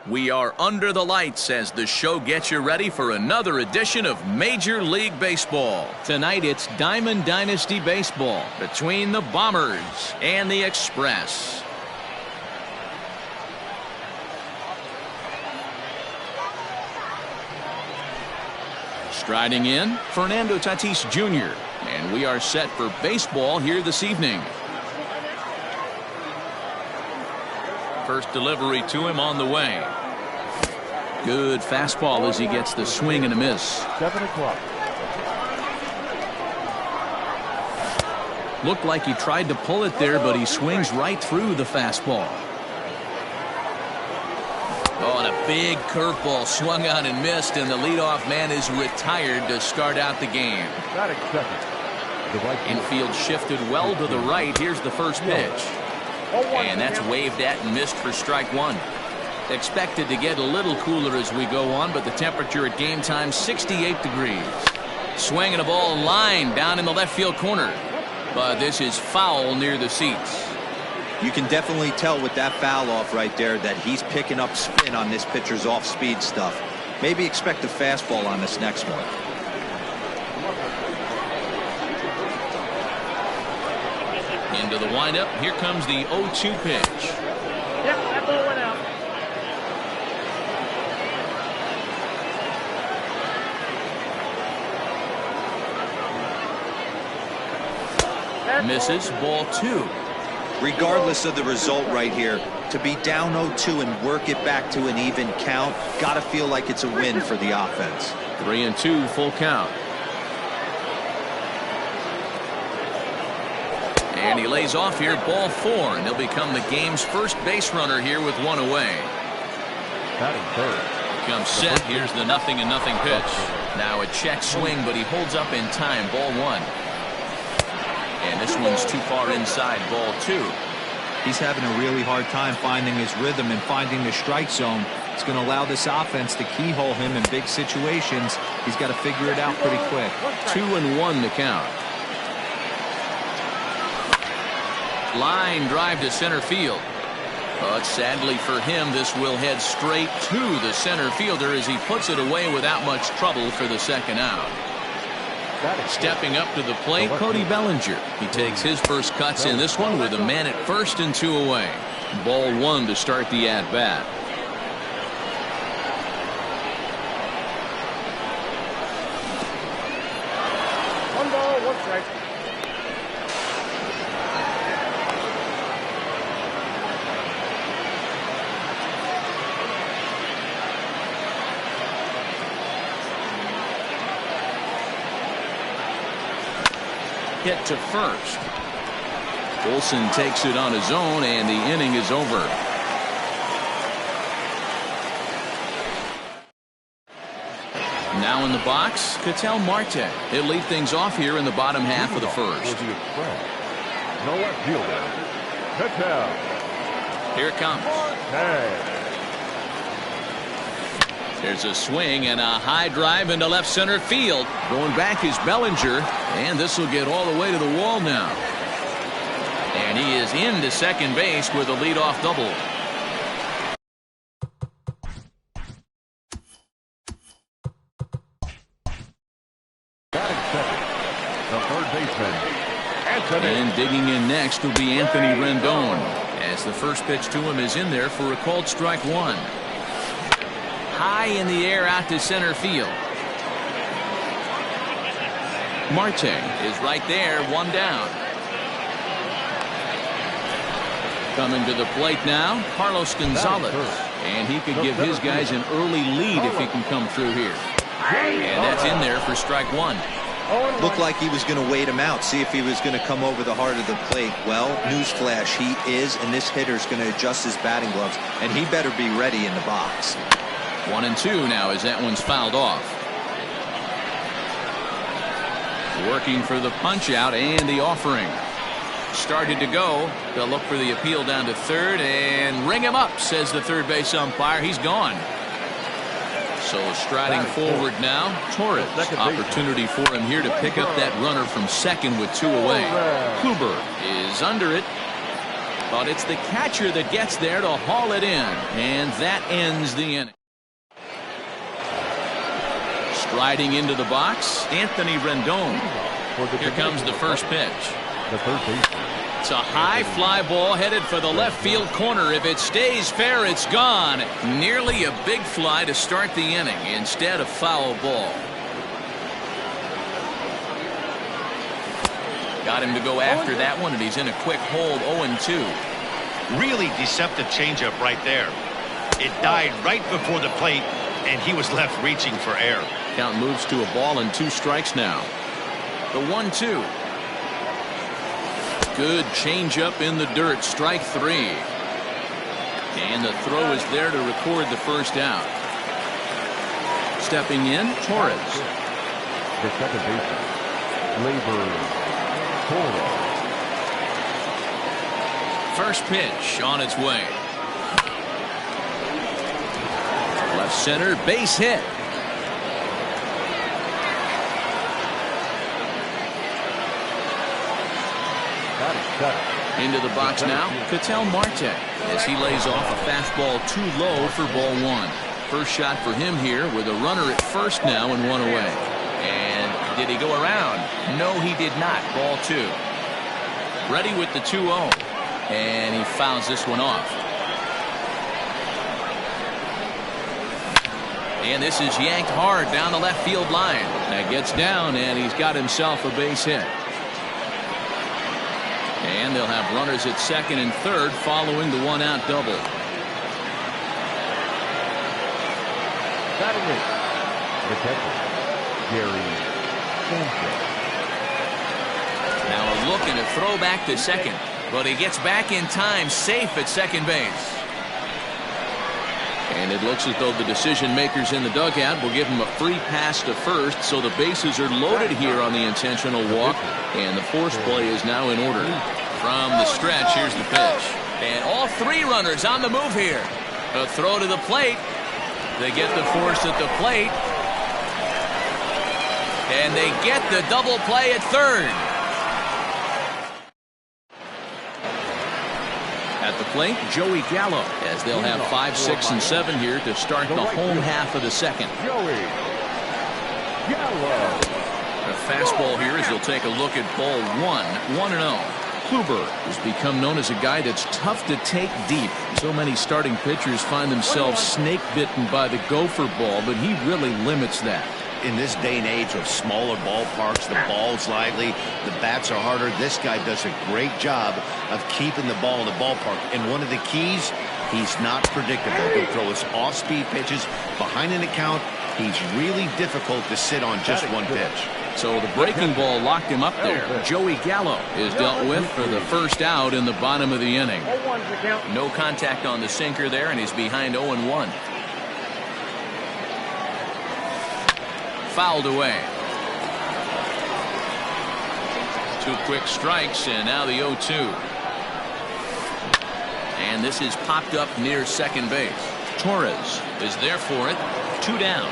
We are under the lights as the show gets you ready for another edition of Major League Baseball. Tonight it's Diamond Dynasty Baseball between the Bombers and the Express. Striding in, Fernando Tatis Jr. And we are set for baseball here this evening. First delivery to him on the way. Good fastball as he gets the swing and a miss. 7 o'clock. Looked like he tried to pull it there, but he swings right through the fastball. Oh, and a big curveball swung on and missed, and the leadoff man is retired to start out the game. Batting second. Infield shifted well to the right. Here's the first pitch. And that's waved at and missed for strike one. Expected to get a little cooler as we go on, but the temperature at game time 68 degrees. Swinging a ball line down in the left field corner. but this is foul near the seats. You can definitely tell with that foul off right there that he's picking up spin on this pitcher's off-speed stuff. Maybe expect a fastball on this next one. Into the windup. Here comes the 0-2 pitch. Yep, that ball went out. Misses. Ball 2. Regardless of the result right here, to be down 0-2 and work it back to an even count, gotta feel like it's a win for the offense. 3-2, full count. And he lays off here, ball 4, and he'll become the game's first base runner here with one away. Batting third. Comes set. Here's the 0-0 pitch. Now a check swing, but he holds up in time. Ball 1. And this one's too far inside. Ball 2. He's having a really hard time finding his rhythm and finding the strike zone. It's going to allow this offense to keyhole him in big situations. He's got to figure it out pretty quick. 2-1 the count. Line drive to center field. But sadly for him, this will head straight to the center fielder as he puts it away without much trouble for the second out. Stepping up to the plate, Cody Bellinger. He takes his first cuts in this one with a man at first and 2 away. Ball 1 to start the at-bat. One ball, one strike. Hit to first. Olsen takes it on his own, and the inning is over. Now in the box, Ketel Marte. He'll lead things off here in the bottom half of the first. No left fielder. Ketel. Here it comes. There's a swing and a high drive into left center field. Going back is Bellinger, and this will get all the way to the wall now. And he is into second base with a leadoff double. Batting second, the third baseman, Anthony. And digging in next will be Anthony Rendon, as the first pitch to him is in there for a called strike 1. High in the air out to center field. Marte is right there, 1 down. Coming to the plate now, Carlos Gonzalez. And he could give his guys an early lead if he can come through here. And that's in there for strike 1. Looked like he was going to wait him out, see if he was going to come over the heart of the plate. Well, newsflash, he is, and this hitter's going to adjust his batting gloves, and he better be ready in the box. 1-2 now as that one's fouled off. Working for the punch out and the offering. Started to go. They'll look for the appeal down to third and ring him up, says the third base umpire. He's gone. So striding forward now, Torres. Opportunity for him here to pick up that runner from second with 2 away. Kluber is under it. But it's the catcher that gets there to haul it in. And that ends the inning. Striding into the box, Anthony Rendon. Here comes the first pitch. It's a high fly ball headed for the left field corner. If it stays fair, it's gone. Nearly a big fly to start the inning. Instead, a foul ball. Got him to go after that one, and he's in a quick hold, 0-2. Really deceptive changeup right there. It died right before the plate, and he was left reaching for air. Count moves to a ball and 2 strikes now. The 1-2. Good changeup in the dirt. Strike 3. And the throw is there to record the first out. Stepping in, Torres. The second baseman, Labor Torres. First pitch on its way. Left center, base hit. Into the box now, Ketel Marte, as he lays off a fastball too low for ball one. First shot for him here with a runner at first now and one away. And did he go around? No, he did not. Ball two. Ready with the 2-0. And he fouls this one off. And this is yanked hard down the left field line. That gets down, and he's got himself a base hit. And they'll have runners at second and third following the one-out double. Batting it, the catcher, Gary Sanchez. Now a look and a throw back to second. But he gets back in time, safe at second base. And it looks as though the decision makers in the dugout will give him a free pass to first, so the bases are loaded here on the intentional walk, and the force play is now in order. From the stretch, here's the pitch. And all three runners on the move here. A throw to the plate. They get the force at the plate. And they get the double play at third. At the plate, Joey Gallo, as they'll have 5, 6, and 7 here to start the home half of the second. Joey Gallo. A fastball here as he'll take a look at ball 1-0. Kluber has become known as a guy that's tough to take deep. So many starting pitchers find themselves snake bitten by the gopher ball, but he really limits that. In this day and age of smaller ballparks, the ball's lively, the bats are harder. This guy does a great job of keeping the ball in the ballpark. And one of the keys, he's not predictable. He'll throw his off-speed pitches behind an account. He's really difficult to sit on just one pitch. So the breaking ball locked him up there. Joey Gallo is dealt with for the first out in the bottom of the inning. No contact on the sinker there, and he's behind 0-1. Fouled away. 2 quick strikes, and now the 0-2. And this is popped up near second base. Torres is there for it. 2 down.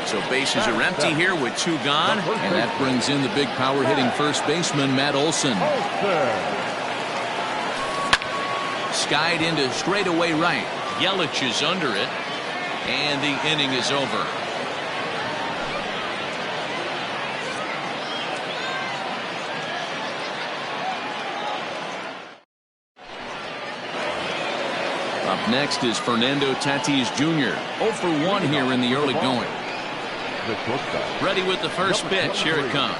So bases are empty here with 2 gone, and that brings in the big power hitting first baseman Matt Olson. Skied into straightaway right. Yelich is under it. And the inning is over. Up next is Fernando Tatis Jr. 0 for 1 here in the early going. Ready with the first pitch. Here it comes.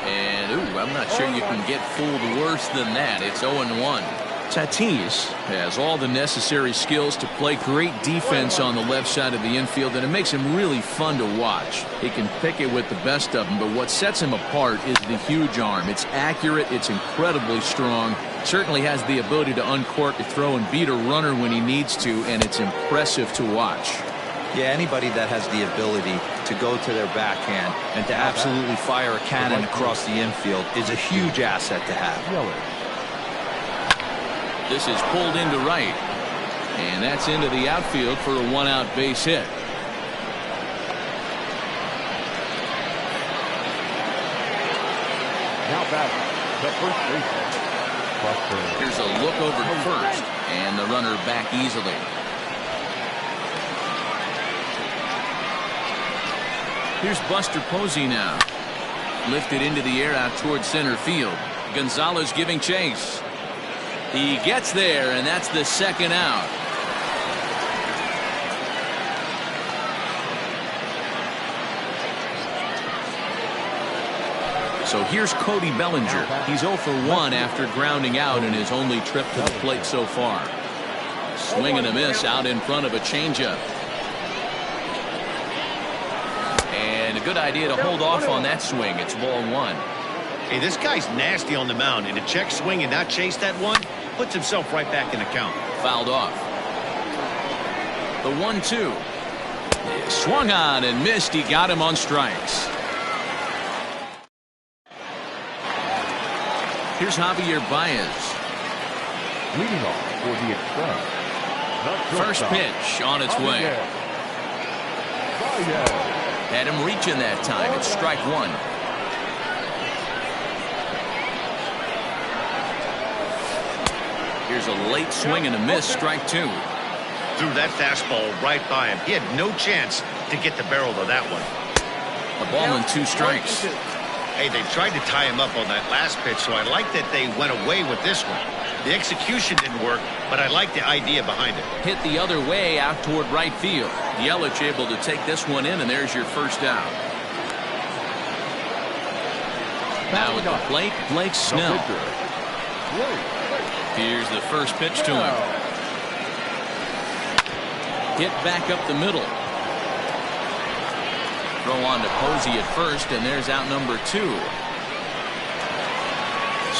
And, I'm not sure you can get fooled worse than that. It's 0-1. Tatis has all the necessary skills to play great defense on the left side of the infield, and it makes him really fun to watch. He can pick it with the best of them, but what sets him apart is the huge arm. It's accurate, it's incredibly strong, certainly has the ability to uncork a throw and beat a runner when he needs to, and it's impressive to watch. Yeah, anybody that has the ability to go to their backhand and to absolutely fire a cannon across the infield is a huge asset to have. This is pulled into right, and that's into the outfield for a 1-out base hit. Now back, the first baseman. Here's a look over to first, and the runner back easily. Here's Buster Posey now. Lifted into the air out towards center field. Gonzalez giving chase. He gets there, and that's the second out. So here's Cody Bellinger. He's 0 for 1 after grounding out in his only trip to the plate so far. Swing and a miss out in front of a changeup. And a good idea to hold off on that swing. It's ball 1. Hey, this guy's nasty on the mound, and to check swing and not chase that one puts himself right back in the count. Fouled off. The 1-2. Swung on and missed. He got him on strikes. Here's Javier Baez. Leading off for the Express. First pitch on its way. Had him reaching that time. It's strike 1. Here's a late swing and a miss, strike two. Threw that fastball right by him. He had no chance to get the barrel of that one. A ball and 2 strikes. Hey, they tried to tie him up on that last pitch, so I like that they went away with this one. The execution didn't work, but I like the idea behind it. Hit the other way out toward right field. Yelich able to take this one in, and there's your first out. Now at the plate, Blake Snell. Here's the first pitch to him. Hit back up the middle. Throw on to Posey at first, and there's out number 2.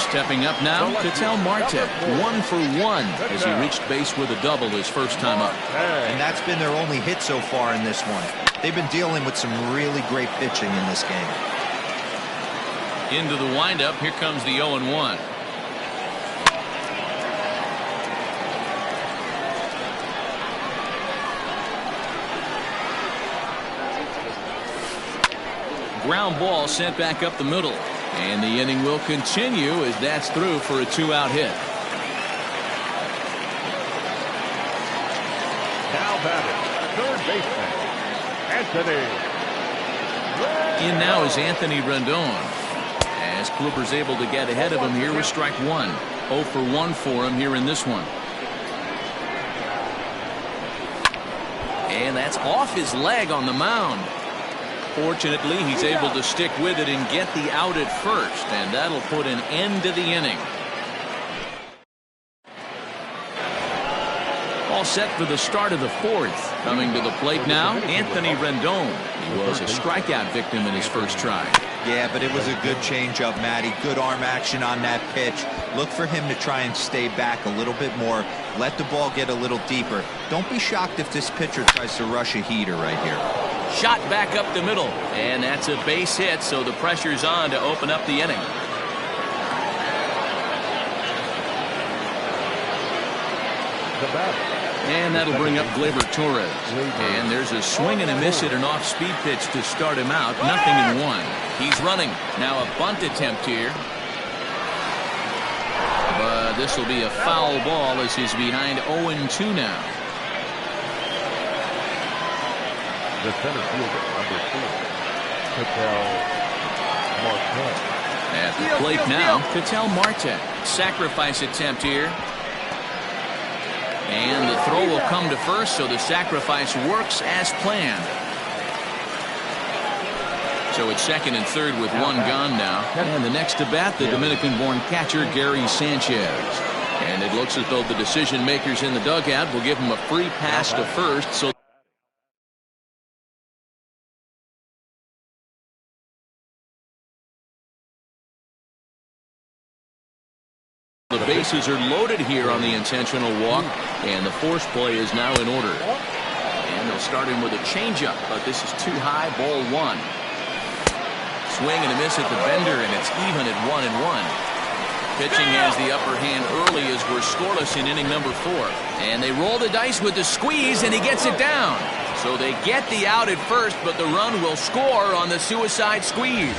Stepping up now, Ketel Marte, 1 for 1 as he reached base with a double his first time up. And that's been their only hit so far in this one. They've been dealing with some really great pitching in this game. Into the windup, here comes the 0-1. Ground ball sent back up the middle. And the inning will continue as that's through for a 2-out hit. Now batting, third baseman, Anthony. In now is Anthony Rendon. As Kluber's able to get ahead of him here with strike 1. 0 for 1 for him here in this one. And that's off his leg on the mound. Fortunately, he's able to stick with it and get the out at first, and that'll put an end to the inning. All set for the start of the 4th. Coming to the plate now, Anthony Rendon. He was a strikeout victim in his first try. Yeah, but it was a good changeup, Matty. Good arm action on that pitch. Look for him to try and stay back a little bit more. Let the ball get a little deeper. Don't be shocked if this pitcher tries to rush a heater right here. Shot back up the middle, and that's a base hit, so the pressure's on to open up the inning. And that'll bring up Gleyber Torres. And there's a swing and a miss at an off-speed pitch to start him out. 0-1. He's running. Now a bunt attempt here. But this will be a foul ball as he's behind 0-2 now. The center fielder, number 4, Ketel Marte. At the plate now, Ketel Marte. Sacrifice attempt here. And the throw will come to first, so the sacrifice works as planned. So it's second and third with one gone now. And the next to bat, the Dominican-born catcher, Gary Sanchez. And it looks as though the decision makers in the dugout will give him a free pass to first. So the bases are loaded here on the intentional walk, and the force play is now in order. And they'll start him with a changeup, but this is too high, ball 1. Swing and a miss at the bender, and it's even at 1-1. Pitching has the upper hand early as we're scoreless in inning number 4. And they roll the dice with the squeeze, and he gets it down. So they get the out at first, but the run will score on the suicide squeeze.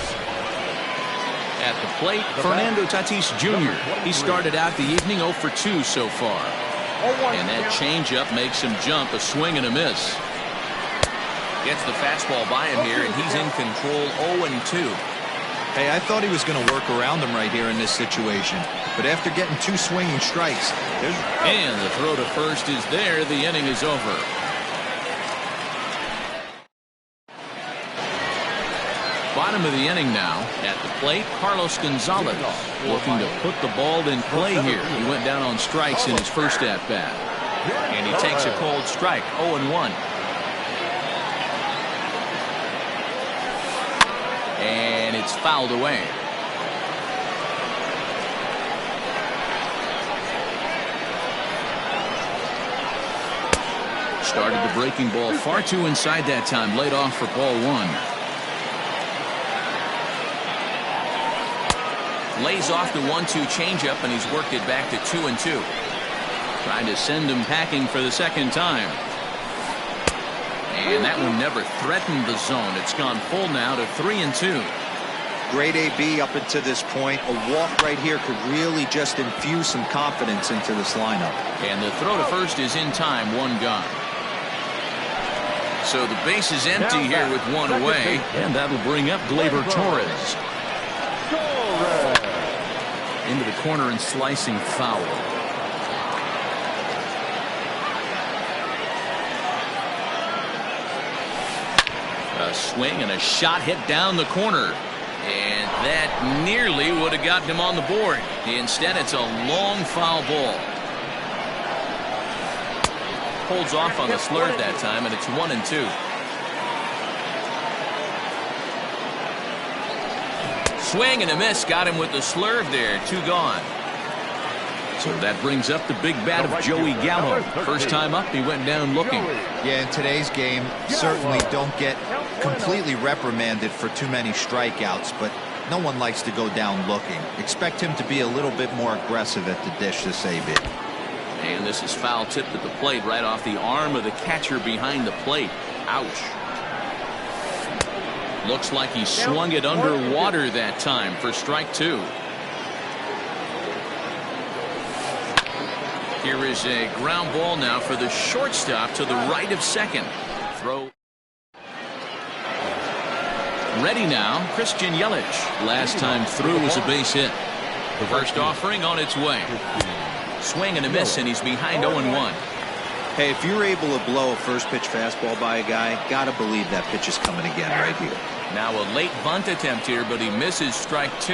At the plate, Fernando Tatis Jr. He started out the evening 0 for 2 so far. And that changeup makes him jump, a swing and a miss. Gets the fastball by him here, and he's in control 0-2. Hey, I thought he was going to work around him right here in this situation. But after getting 2 swinging strikes, and the throw to first is there. The inning is over. Bottom of the inning now. At the plate, Carlos Gonzalez looking to put the ball in play here. He went down on strikes in his first at-bat. And he takes a cold strike, 0-1. And it's fouled away. Started the breaking ball far too inside that time. Laid off for ball 1. Lays off the 1-2 changeup, and he's worked it back to 2-2. Trying to send him packing for the second time. And that one never threatened the zone. It's gone full now to 3-2. Great AB up until this point. A walk right here could really just infuse some confidence into this lineup. And the throw to first is in time, one gone. So the base is empty here with one away, and that'll bring up Gleyber Torres. Into the corner and slicing foul. A swing and a shot hit down the corner. And that nearly would have gotten him on the board. Instead, it's a long foul ball. Holds off on the slurve that time, and it's 1-2. Swing and a miss. Got him with the slurve there. 2 gone. So that brings up the big bat of Joey Gallo. First time up, he went down looking. Yeah, in today's game, certainly don't get completely reprimanded for too many strikeouts, but no one likes to go down looking. Expect him to be a little bit more aggressive at the dish this AB. And this is foul tipped at the plate right off the arm of the catcher behind the plate. Ouch. Looks like he swung it underwater that time for strike 2. Here is a ground ball now for the shortstop to the right of second. Throw. Ready now, Christian Yelich. Last time through was a base hit. The first offering on its way. Swing and a miss, and he's behind 0-1. Hey, if you're able to blow a first pitch fastball by a guy, gotta believe that pitch is coming again right here. Now a late bunt attempt here, but he misses strike 2.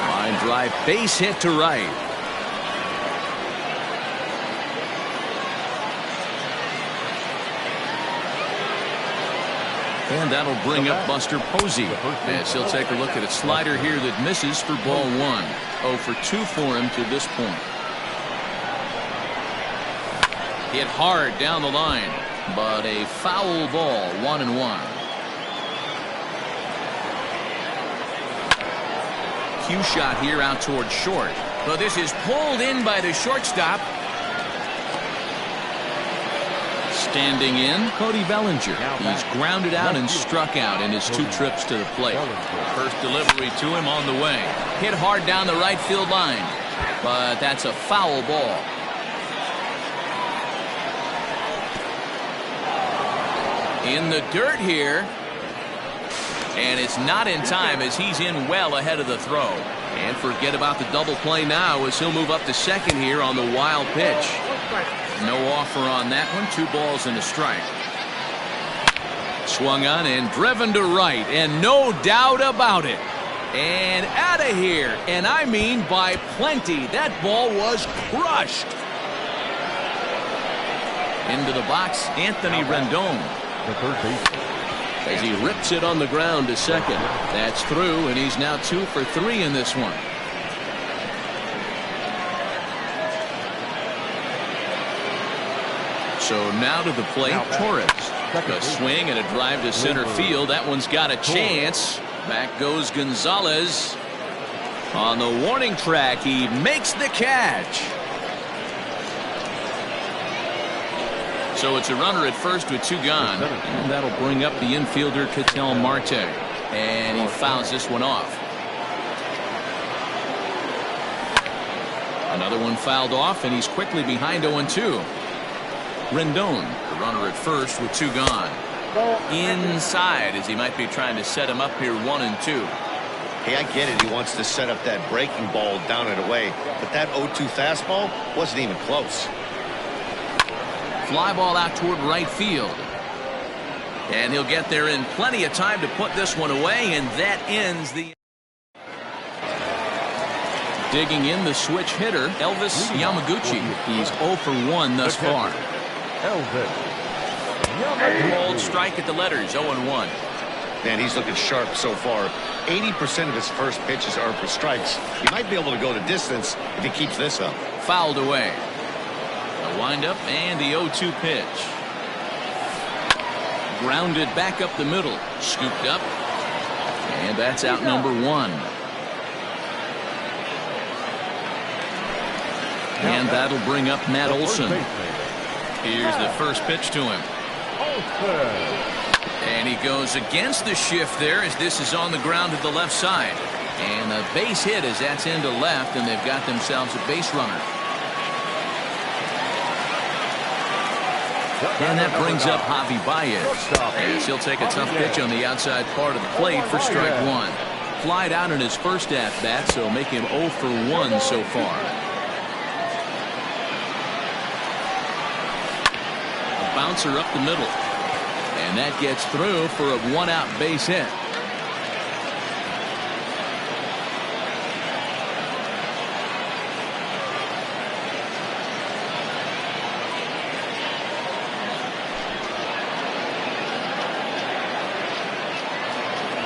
Line drive, base hit to right. And that'll bring up Buster Posey. As he'll take a look at a slider here that misses for ball 1. 0 for 2 for him to this point. Hit hard down the line, but a foul ball, 1-1. Cue shot here out toward short, but this is pulled in by the shortstop. Standing in, Cody Bellinger. He's grounded out and struck out in his 2 trips to the plate. First delivery to him on the way. Hit hard down the right field line, but that's a foul ball. In the dirt here, and it's not in time as he's in well ahead of the throw. And forget about the double play now as he'll move up to second here on the wild pitch. No offer on that one. 2 balls and a strike. Swung on and driven to right, and no doubt about it. And out of here, and I mean by plenty. That ball was crushed. Into the box, Anthony Rendon. The third baseman. As he rips it on the ground to second. That's through, and he's now 2 for 3 in this one. So now to the plate, Torres. A swing and a drive to center field. That one's got a chance. Back goes Gonzalez. On the warning track, he makes the catch. So it's a runner at first with 2 gone. And that'll bring up the infielder, Ketel Marte. And he fouls this one off. Another one fouled off, and he's quickly behind 0-2. Rendon, the runner at first with 2 gone. Inside as he might be trying to set him up here 1-2. Hey, I get it. He wants to set up that breaking ball down and away. But that 0-2 fastball wasn't even close. Fly ball out toward right field. And he'll get there in plenty of time to put this one away, and that ends the... Digging in the switch hitter, Elvis Yamaguchi. He's 0 for 1 thus far. Called strike at the letters, 0-1. Man, he's looking sharp so far. 80% of his first pitches are for strikes. He might be able to go the distance if he keeps this up. Fouled away. The windup and the 0-2 pitch. Grounded back up the middle. Scooped up. And that's out number 1. And that'll bring up Matt Olson. Here's the first pitch to him. And he goes against the shift there as this is on the ground to the left side. And a base hit as that's into left, and they've got themselves a base runner. And that brings up Javi Baez. As he'll take a tough pitch on the outside part of the plate for strike one. Flied out in his first at-bat, so make him 0 for 1 so far. A bouncer up the middle. And that gets through for a one-out base hit.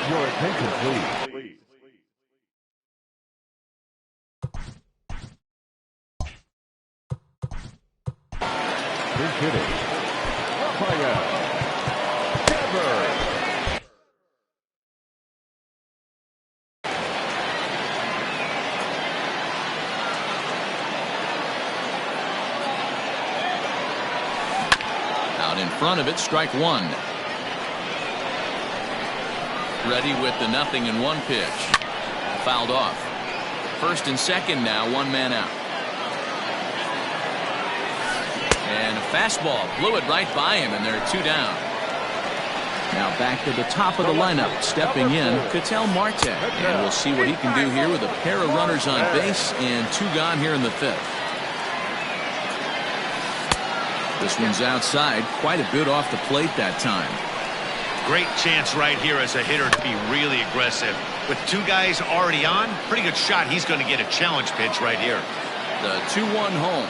Your attention, please. Pinch hitting. Rafael. Out in front of it, strike one. Ready with the 0-1 pitch. Fouled off. First and second now, one man out. And a fastball blew it right by him, and they're 2 down. Now back to the top of the lineup, stepping in, Ketel Marte. And we'll see what he can do here with a pair of runners on base and 2 gone here in the 5th. This one's outside, quite a bit off the plate that time. Great chance right here as a hitter to be really aggressive. With 2 guys already on, pretty good shot. He's going to get a challenge pitch right here. The 2-1 home.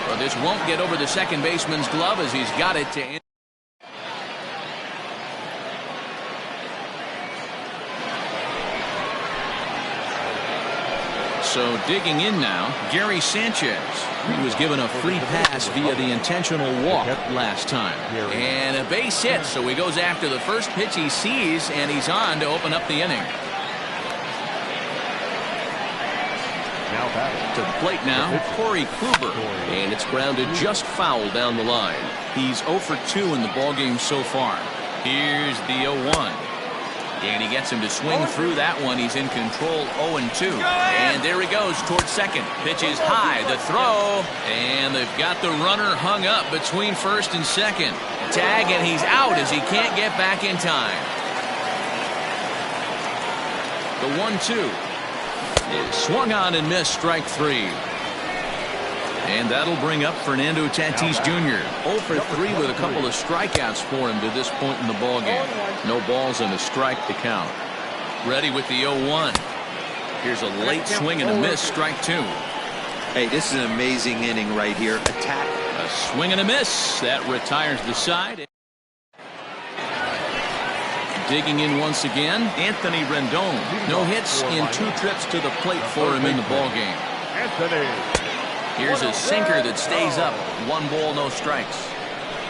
Well, this won't get over the second baseman's glove as he's got it to end. So digging in now, Gary Sanchez. He was given a free pass via the intentional walk last time. And a base hit, so he goes after the first pitch he sees, and he's on to open up the inning. To the plate now, Corey Kluber. And it's grounded just foul down the line. He's 0 for 2 in the ballgame so far. Here's the 0-1. And he gets him to swing through that one. He's in control 0-2. And there he goes towards second. Pitch is high. The throw. And they've got the runner hung up between first and second. Tag, and he's out as he can't get back in time. The 1-2 is swung on and missed, strike 3. And that'll bring up Fernando Tatis Jr. 0 for 3 with a couple of strikeouts for him to this point in the ballgame. No balls and a strike to count. Ready with the 0-1. Here's a late swing and a miss, strike 2. Hey, this is an amazing inning right here. Attack. A swing and a miss. That retires the side. Digging in once again, Anthony Rendon. No hits in 2 trips to the plate for him in the ballgame. Anthony. Here's a sinker that stays up. 1 ball, no strikes.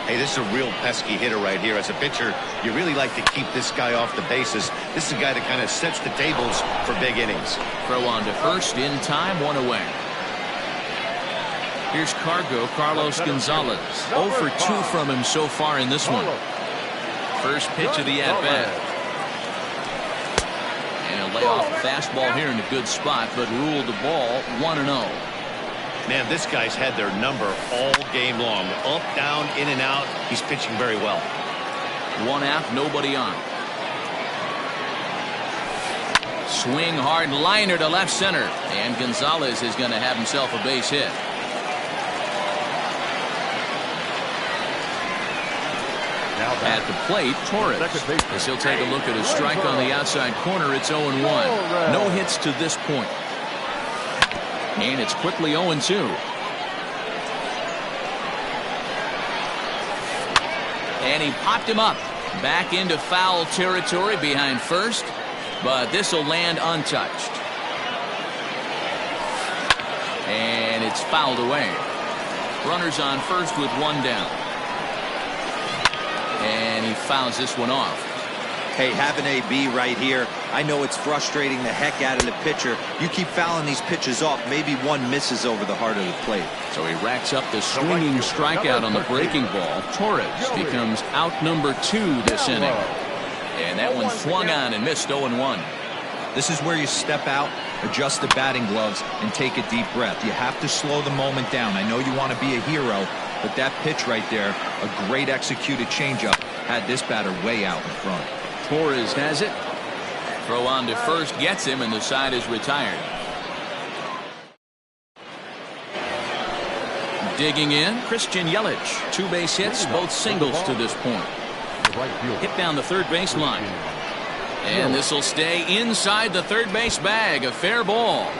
Hey, this is a real pesky hitter right here. As a pitcher, you really like to keep this guy off the bases. This is a guy that kind of sets the tables for big innings. Throw on to first in time, 1 away. Here's Carlos Gonzalez. 0 for 2 from him so far in this one. First pitch of the at-bat. And a layoff fastball here in a good spot, but ruled the ball 1-0. Man, this guy's had their number all game long. Up, down, in and out. He's pitching very well. 1 out, nobody on. Swing hard liner to left center. And Gonzalez is going to have himself a base hit. At the plate, Torres. As he'll take a look at a strike on the outside corner, it's 0-1. No hits to this point. And it's quickly 0-2. And he popped him up. Back into foul territory behind first. But this will land untouched. And it's fouled away. Runners on first with 1 down. And he fouls this one off. Hey, have an AB right here. I know it's frustrating the heck out of the pitcher. You keep fouling these pitches off, maybe one misses over the heart of the plate. So he racks up the swinging strikeout on the breaking ball. Torres becomes out number 2 this inning. And that one swung on and missed 0-1. This is where you step out, adjust the batting gloves, and take a deep breath. You have to slow the moment down. I know you want to be a hero, but that pitch right there, a great executed changeup, had this batter way out in front. Torres has it. Throw on to first gets him, and the side is retired. Digging in, Christian Yelich. 2 base hits, both singles to this point. Hit down the third baseline. And this will stay inside the third base bag. A fair ball.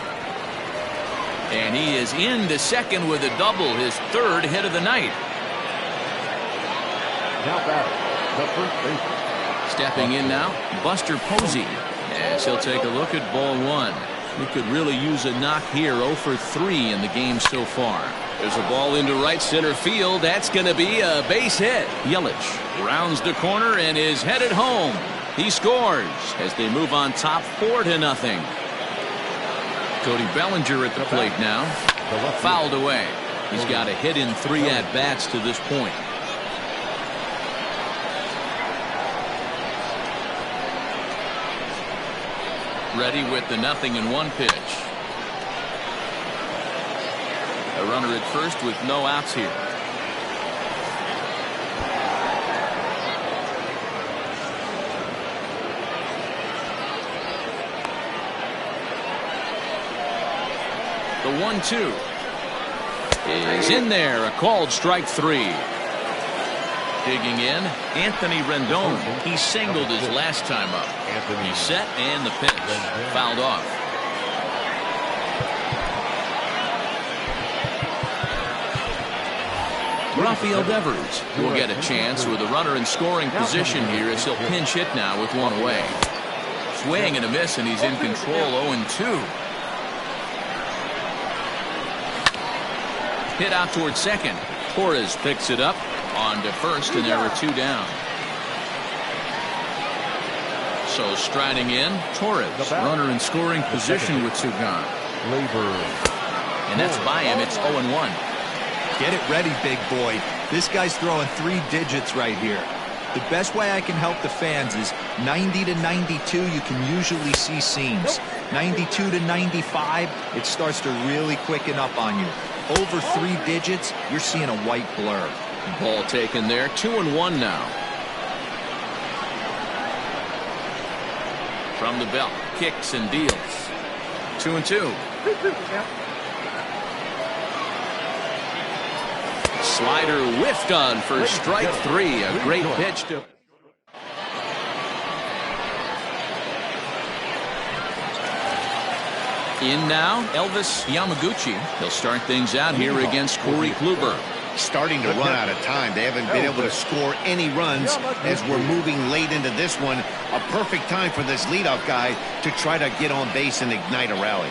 And he is into second with a double, his 3rd hit of the night. Now batting, the first baseman. Stepping in now, Buster Posey. As he'll take a look at ball 1. He could really use a knock here. 0 for 3 in the game so far. There's a ball into right center field. That's going to be a base hit. Yelich rounds the corner and is headed home. He scores as they move on top 4-0. Cody Bellinger at the plate now. Fouled away. He's got a hit in 3 at-bats to this point. Ready with the 0-1 pitch. A runner at first with no outs here. The 1-2 is in there. A called strike 3. Digging in, Anthony Rendon. He singled his last time up. He's set and the pitch. Fouled off. Rafael Devers will get a chance with a runner in scoring position here as he'll pinch hit now with 1 away. Swing and a miss, and he's in control. 0-2. Hit out towards second. Torres picks it up on to first, and there are 2 down. So striding in, Torres, runner in scoring position with 2 gone. And that's by him. It's 0-1. Get it ready, big boy. This guy's throwing 3 digits right here. The best way I can help the fans is 90 to 92. You can usually see seams. 92 to 95, it starts to really quicken up on you. Over 3 digits, you're seeing a white blur. Ball taken there. 2-1 now. From the belt, kicks and deals. 2-2. Slider whiffed on for strike 3. A great pitch to. In now, Elvis Yamaguchi. He'll start things out here against Corey Kluber. Starting to run out of time. They haven't been able to score any runs as we're moving late into this one. A perfect time for this leadoff guy to try to get on base and ignite a rally.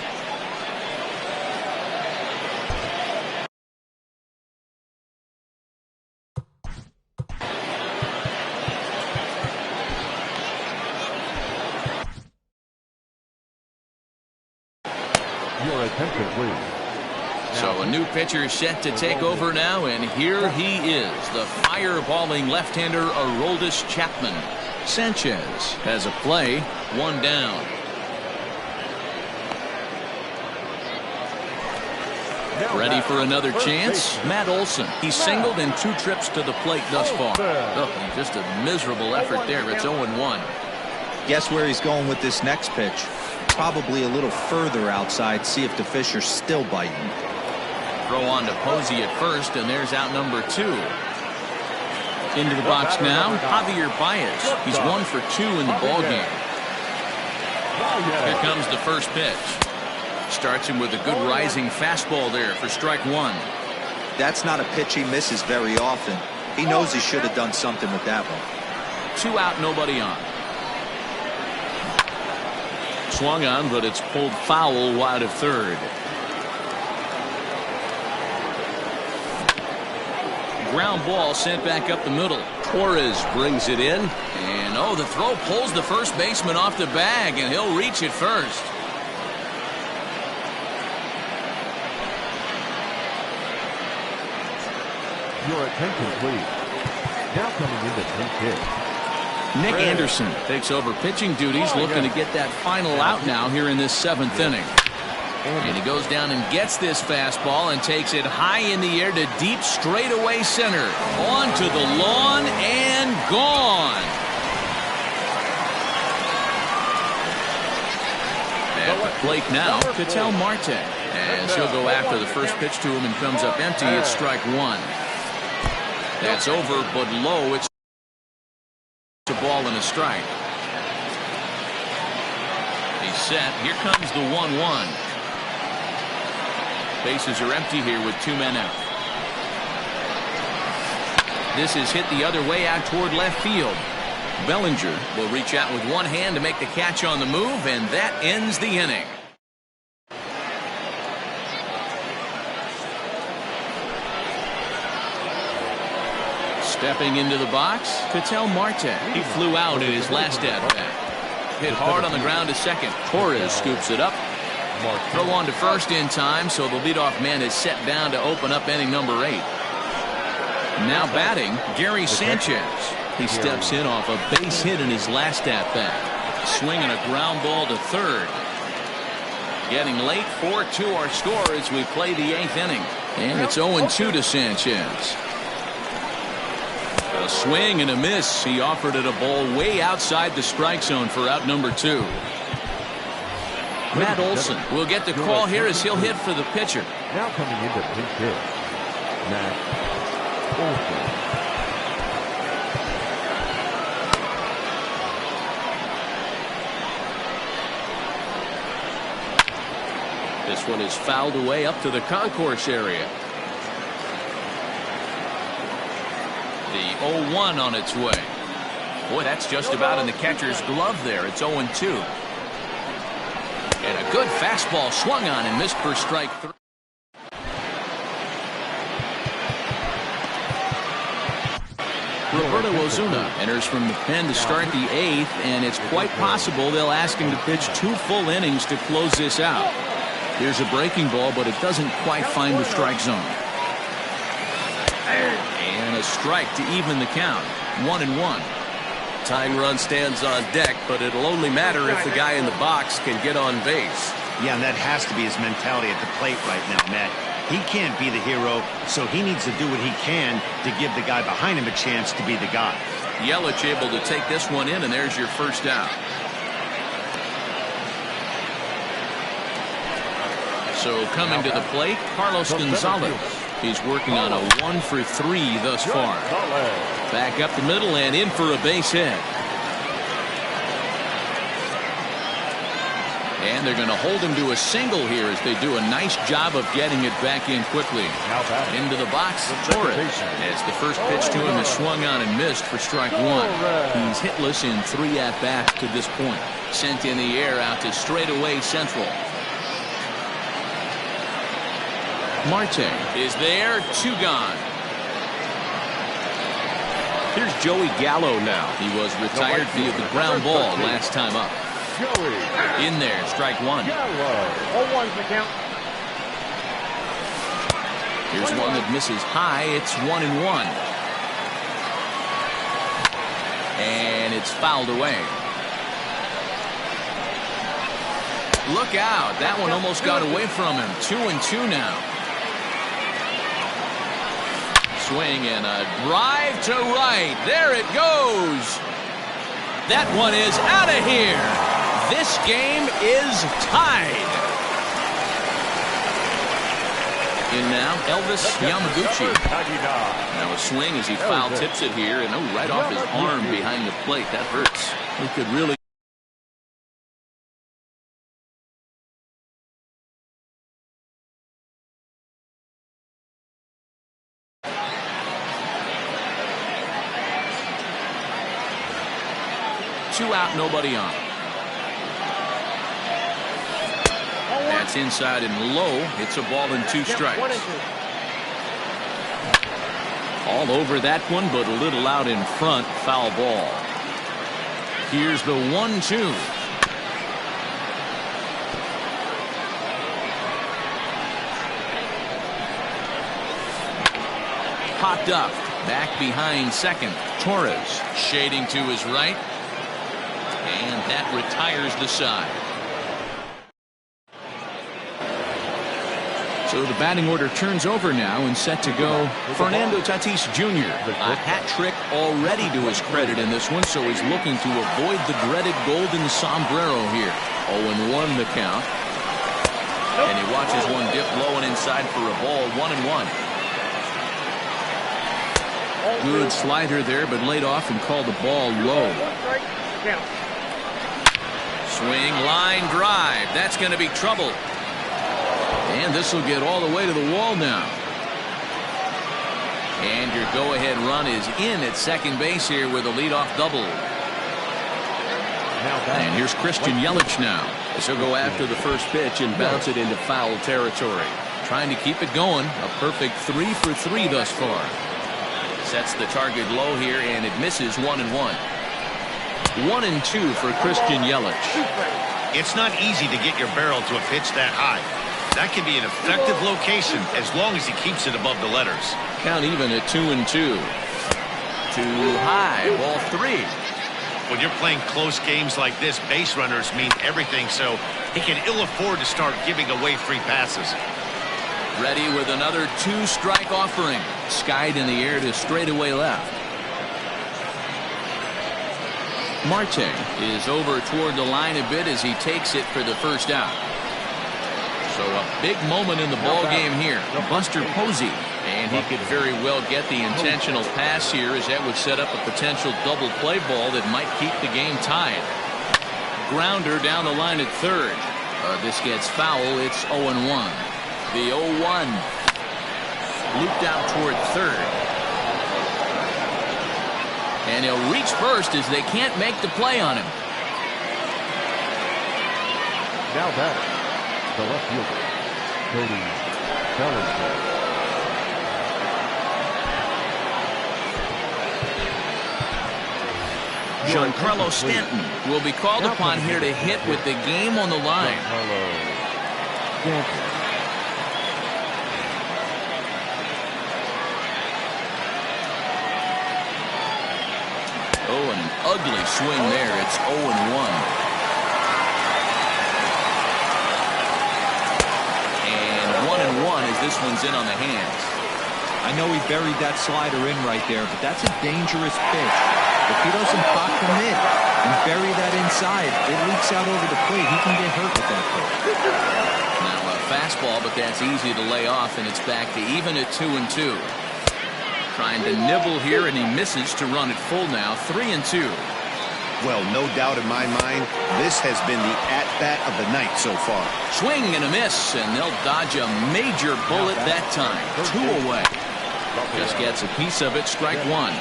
Your attention, please. So a new pitcher set to take over now, and here he is, the fireballing left-hander Aroldis Chapman. Sanchez has a play, 1 down. Ready for another chance? Matt Olson. He's singled in 2 trips to the plate thus far. Oh, just a miserable effort there. It's 0-1. Guess where he's going with this next pitch? Probably a little further outside. See if the fish are still biting. Throw on to Posey at first, and there's out number 2. Into the box now, Javier Baez. He's 1 for 2 in the ballgame. Here comes the first pitch. Starts him with a good rising fastball there for strike 1. That's not a pitch he misses very often. He knows he should have done something with that one. 2 out, nobody on. Swung on, but it's pulled foul wide of third. ground ball sent back up the middle. Torres brings it in. And, oh, the throw pulls the first baseman off the bag, and he'll reach it first. Your attention, please. Now coming into pinch hit. Nick Anderson takes over pitching duties, looking to get that final out now here in this 7th inning. And he goes down and gets this fastball and takes it high in the air to deep straightaway center. Onto the lawn and gone. At the plate now, Ketel Marte. As he'll go after the first pitch to him and comes up empty, it's strike one. That's over, but low. It's a ball and a strike. He's set. Here comes the 1-1. Bases are empty here with 2 men out. This is hit the other way out toward left field. Bellinger will reach out with one hand to make the catch on the move, and that ends the inning. Stepping into the box, Ketel Marte. He flew out in his last at-bat. Hit hard on the ground to second. Torres scoops it up. Throw on to first in time, so the leadoff man is set down to open up inning number 8. Now batting, Gary Sanchez. He steps in off a base hit in his last at-bat. Swinging a ground ball to third. Getting late, 4-2 our score as we play the 8th inning. And it's 0-2 to Sanchez. A swing and a miss. He offered it a ball way outside the strike zone for out number 2. Matt Olson will get the call here as he'll hit for the pitcher. Now coming into pinch hit, Matt Olson. This one is fouled away up to the concourse area. The 0-1 on its way. Boy, that's just about in the catcher's glove there. It's 0-2. And a good fastball swung on and missed for strike 3. Roberto Ozuna enters from the pen to start the 8th, and it's quite possible they'll ask him to pitch 2 full innings to close this out. Here's a breaking ball, but it doesn't quite find the strike zone. And a strike to even the count. 1-1. Tying run stands on deck, but it'll only matter if the guy in the box can get on base. Yeah, and that has to be his mentality at the plate right now, Matt. He can't be the hero, so he needs to do what he can to give the guy behind him a chance to be the guy. Yelich able to take this one in, and there's your first out. So coming to the plate, Carlos Gonzalez. He's working on a 1-for-3 thus far. Back up the middle and in for a base hit. And they're going to hold him to a single here as they do a nice job of getting it back in quickly. Into the box, Torres. As the first pitch to him is swung on and missed for strike 1. He's hitless in 3 at-bats to this point. Sent in the air out to straightaway central. Marte is there, 2 gone. Here's Joey Gallo now. He was retired via the ground ball last time up. In there, strike 1. 0-1's the count. Here's one that misses high. It's 1-1. And it's fouled away. Look out. That one almost got away from him. 2-2 now. Swing and a drive to right. There it goes. That one is out of here. This game is tied. In now, Elvis Yamaguchi. Now a swing as he foul tips it here, and right off his arm behind the plate. That hurts. He could really. Two out, nobody on. That's inside and low. It's a ball and 2 strikes. All over that one, but a little out in front. Foul ball. Here's the 1-2. Popped up. Back behind second. Torres shading to his right. And that retires the side. So the batting order turns over now and set to go. Fernando Tatis Jr. A hat trick already to his credit in this one, so he's looking to avoid the dreaded golden sombrero here. 0-1 the count. And he watches one dip low and inside for a ball. 1-1. Good slider there, but laid off and called the ball low. Swing, line, drive. That's going to be trouble. And this will get all the way to the wall now. And your go-ahead run is in at second base here with a leadoff double. And here's Christian Yelich now. As he'll go after the first pitch and bounce it into foul territory. Trying to keep it going. A perfect 3 for 3 thus far. Sets the target low here, and it misses. 1-1. 1-2 for Christian Yelich. It's not easy to get your barrel to a pitch that high. That can be an effective location as long as he keeps it above the letters. Count even at 2-2. Too high. Ball 3. When you're playing close games like this, base runners mean everything, so he can ill afford to start giving away free passes. Ready with another 2-strike offering. Skied in the air to straightaway left. Marte is over toward the line a bit as he takes it for the first out. So a big moment in the ball game here. Buster Posey. And he could very well get the intentional pass here, as that would set up a potential double play ball that might keep the game tied. Grounder down the line at third. This gets foul. It's 0-1. The 0-1. Looped out toward third. And he'll reach first as they can't make the play on him. Now batting, the left fielder, Cody Bellinger. Giancarlo Stanton will be called upon here to hit with the game on the line. Oh, and an ugly swing there. It's 0-1. And 1-1 as this one's in on the hands. I know he buried that slider in right there, but that's a dangerous pitch. If he doesn't pop the mid and bury that inside, it leaks out over the plate. He can get hurt with that pitch. Now a fastball, but that's easy to lay off, and it's back to even at 2-2. Trying to nibble here, and he misses to run it full now. 3-2. Well, no doubt in my mind, this has been the at-bat of the night so far. Swing and a miss, and they'll dodge a major bullet that time. 2 away. Just gets a piece of it. Strike 1.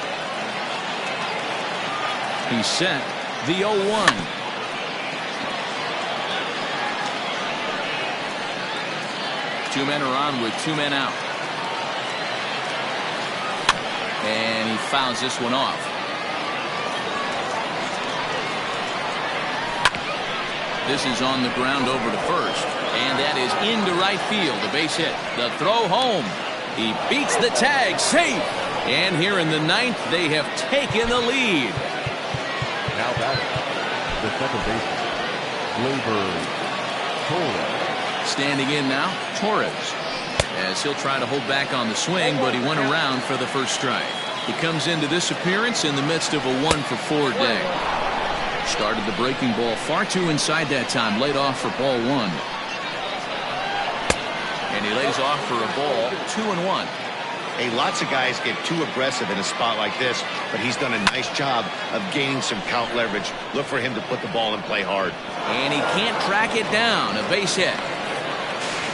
He's set. The 0-1. Two men are on with 2 men out. And he fouls this one off. This is on the ground over to first. And that is into right field. A base hit. The throw home. He beats the tag. Safe. And here in the 9th, they have taken the lead. Now batting, the second baseman, Gleyber Torres. Standing in now, Torres. As he'll try to hold back on the swing, but he went around for the first strike. He comes into this appearance in the midst of a 1-for-4 day. Started the breaking ball far too inside that time. Laid off for ball 1. And he lays off for a ball. 2-1. Hey, lots of guys get too aggressive in a spot like this, but he's done a nice job of gaining some count leverage. Look for him to put the ball in play hard. And he can't track it down. A base hit.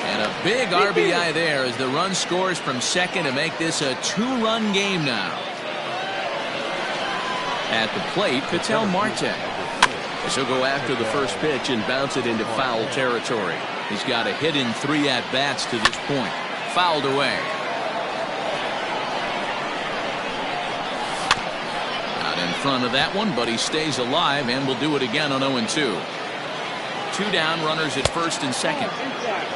And a big RBI there as the run scores from second to make this a 2-run game now. At the plate, Ketel Marte. As he'll go after the first pitch and bounce it into foul territory. He's got a hit in 3 at-bats to this point. Fouled away. front of that one, but he stays alive and will do it again on 0-2. 2 down, runners at first and second.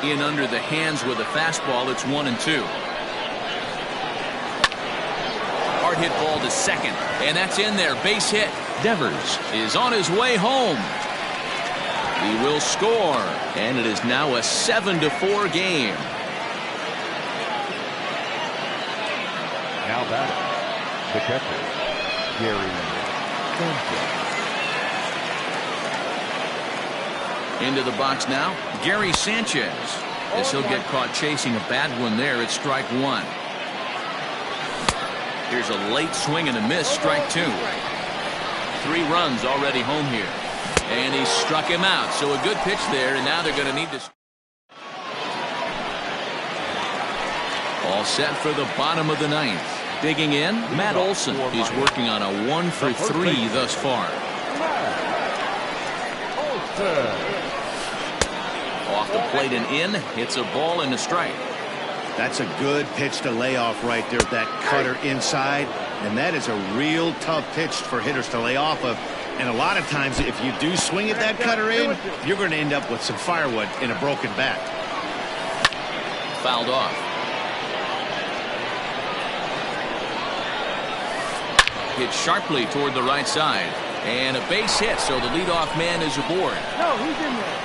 In under the hands with a fastball, it's 1-2. Hard hit ball to second, and that's in there. Base hit. Devers is on his way home. He will score, and it is now a 7-4 game. Now batting, the catcher, Gary Sanchez. Into the box now, Gary Sanchez. As he'll get caught chasing a bad one there at strike 1. Here's a late swing and a miss, strike 2. 3 runs already home here. And he struck him out. So a good pitch there, and now they're going to need to. All set for the bottom of the 9th. Digging in, Matt Olson. He's working on a 1-for-3 thus far. Off the plate and in. Hits a ball and a strike. That's a good pitch to lay off right there. That cutter inside. And that is a real tough pitch for hitters to lay off of. And a lot of times, if you do swing at that cutter in, you're going to end up with some firewood in a broken bat. Fouled off. Hit sharply toward the right side. And a base hit, so the leadoff man is aboard. No, he's in there.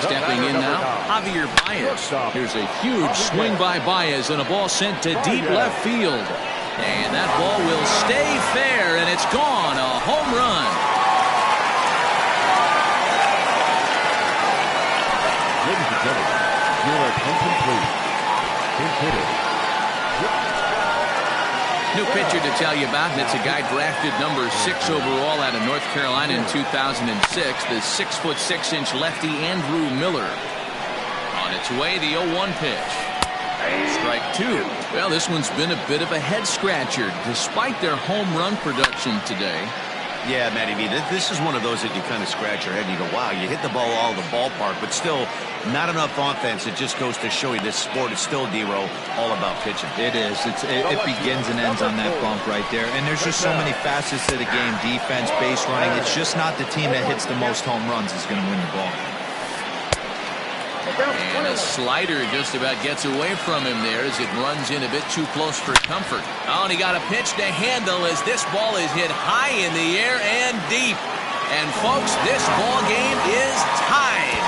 Stepping in now, Javier Baez. Here's a huge swing by Baez and a ball sent to deep left field. And that ball will stay fair, and it's gone. A home run. Ladies and gentlemen, your attention please. New pitcher to tell you about, and it's a guy drafted number 6 overall out of North Carolina in 2006. The 6'6" lefty Andrew Miller. On its way, the 0-1 pitch. Strike 2. Well, this one's been a bit of a head scratcher, despite their home run production today. Yeah, Matty V, this is one of those that you kind of scratch your head and you go, wow, you hit the ball all the ballpark, but still not enough offense. It just goes to show you this sport is still, D-Row, all about pitching. It is. It begins and ends on that bump right there. And there's just so many facets to the game. Defense, base running. It's just not the team that hits the most home runs is going to win the ball. And a slider just about gets away from him there as it runs in a bit too close for comfort. Oh, and he got a pitch to handle as this ball is hit high in the air and deep. And folks, this ball game is tied.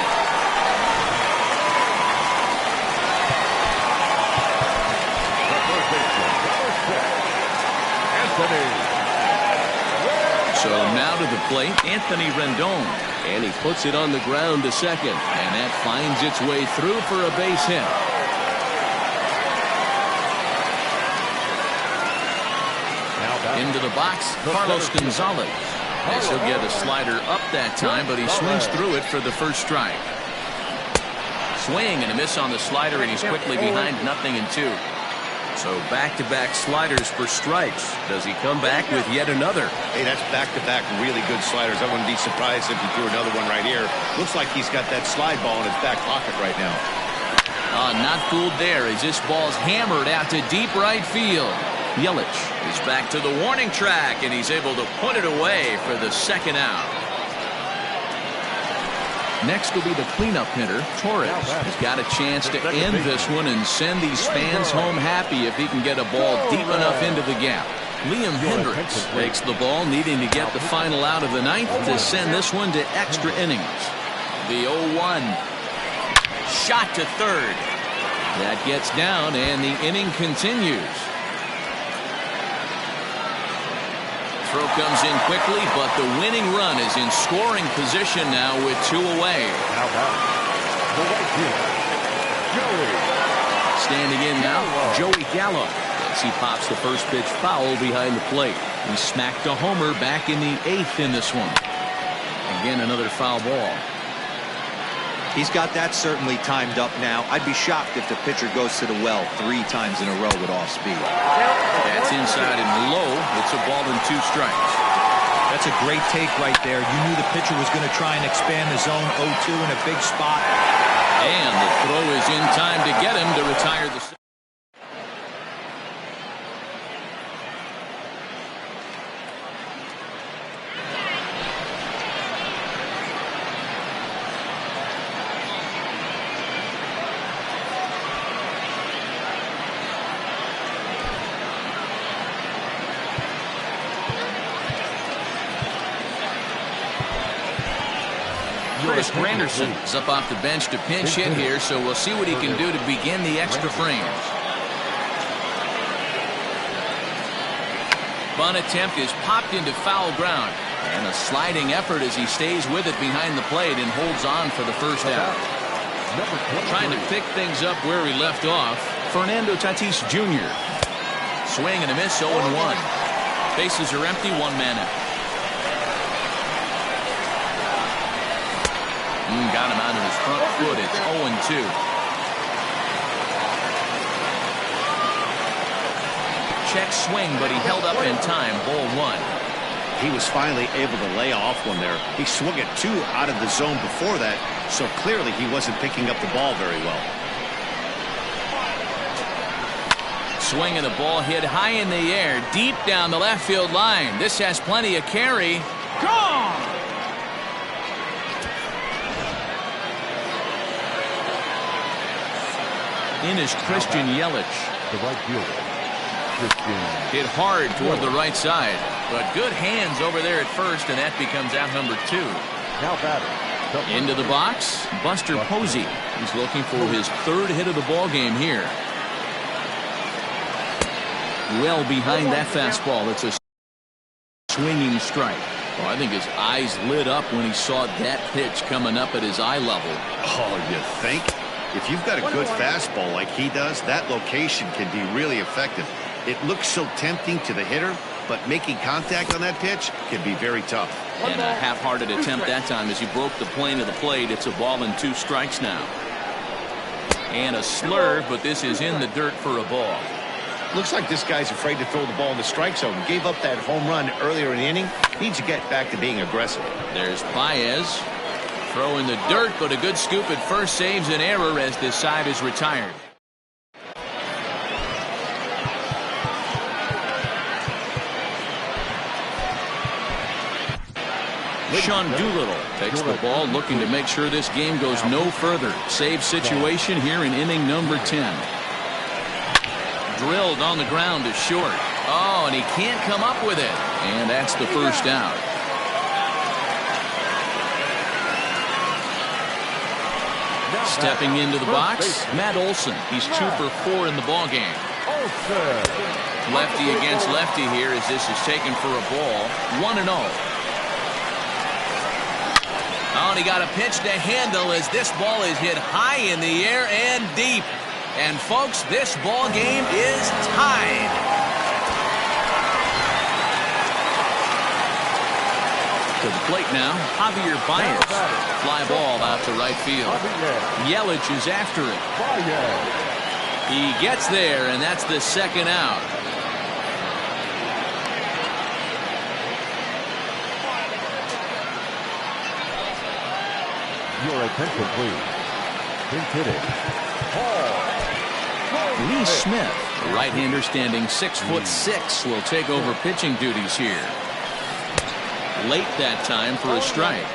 So now to the plate, Anthony Rendon. And he puts it on the ground to second. And that finds its way through for a base hit. Into the box, Carlos Gonzalez. As he'll get a slider up that time, but he swings through it for the first strike. Swing and a miss on the slider, and he's quickly behind 0-2. So back-to-back sliders for strikes. Does he come back with yet another? Hey, that's back-to-back really good sliders. I wouldn't be surprised if he threw another one right here. Looks like he's got that slide ball in his back pocket right now. Not fooled there as this ball's hammered out to deep right field. Yelich is back to the warning track, and he's able to put it away for the second out. Next will be the cleanup hitter, Torres. Has got a chance to end this one and send these fans home happy if he can get a ball deep enough into the gap. Liam Hendricks takes the ball, needing to get the final out of the 9th to send this one to extra innings. The 0-1. Shot to third. That gets down, and the inning continues. Throw comes in quickly, but the winning run is in scoring position now with 2 away. Standing in now, Joey Gallo. As he pops the first pitch foul behind the plate. He smacked a homer back in the 8th in this one. Again, another foul ball. He's got that certainly timed up now. I'd be shocked if the pitcher goes to the well 3 times in a row with off speed. That's inside and low. It's a ball and 2 strikes. That's a great take right there. You knew the pitcher was going to try and expand the zone. 0-2 in a big spot. And the throw is in time to get him to retire the. Curtis Granderson is up off the bench to pinch hit here, so we'll see what he can do to begin the extra frames. Bunt attempt is popped into foul ground. And a sliding effort as he stays with it behind the plate and holds on for the first out. Trying to pick things up where he left off, Fernando Tatis Jr. Swing and a miss, 0-1. Bases are empty, one man out. Got him out of his front foot. It's 0-2. Check swing, but he held up in time. Ball one. He was finally able to lay off one there. He swung at 2 out of the zone before that, so clearly he wasn't picking up the ball very well. Swing and the ball hit high in the air, deep down the left field line. This has plenty of carry. Gone! In is Christian Yelich. The right fielder. Hit hard toward the right side, but good hands over there at first, and that becomes out number 2. Now batter. Into the box, Buster Posey. He's looking for his 3rd hit of the ball game here. Well behind that fastball. It's a swinging strike. Well, I think his eyes lit up when he saw that pitch coming up at his eye level. Oh, you think? If you've got a good fastball like he does, that location can be really effective. It looks so tempting to the hitter, but making contact on that pitch can be very tough. And a half-hearted attempt that time as he broke the plane of the plate. It's a ball and 2 strikes now. And a slurve, but this is in the dirt for a ball. Looks like this guy's afraid to throw the ball in the strike zone. Gave up that home run earlier in the inning. Needs to get back to being aggressive. There's Baez. Throw in the dirt, but a good scoop at first saves an error as this side is retired. Sean Doolittle takes the ball, looking to make sure this game goes no further. Save situation here in inning number 10. Drilled on the ground to short. Oh, and he can't come up with it. And that's the first out. Stepping into the box, Matt Olson. He's 2 for 4 in the ball game. Lefty against lefty here as this is taken for a ball. 1-0. Oh, and he got a pitch to handle as this ball is hit high in the air and deep. And folks, this ball game is tied. To the plate now, Javier Baez. Fly ball out to right field. Yelich is after it. He gets there, and that's the second out. Your attention, please. Pinch hitting. Lee Smith, the right-hander standing 6'6", will take over pitching duties here. Late that time for a strike.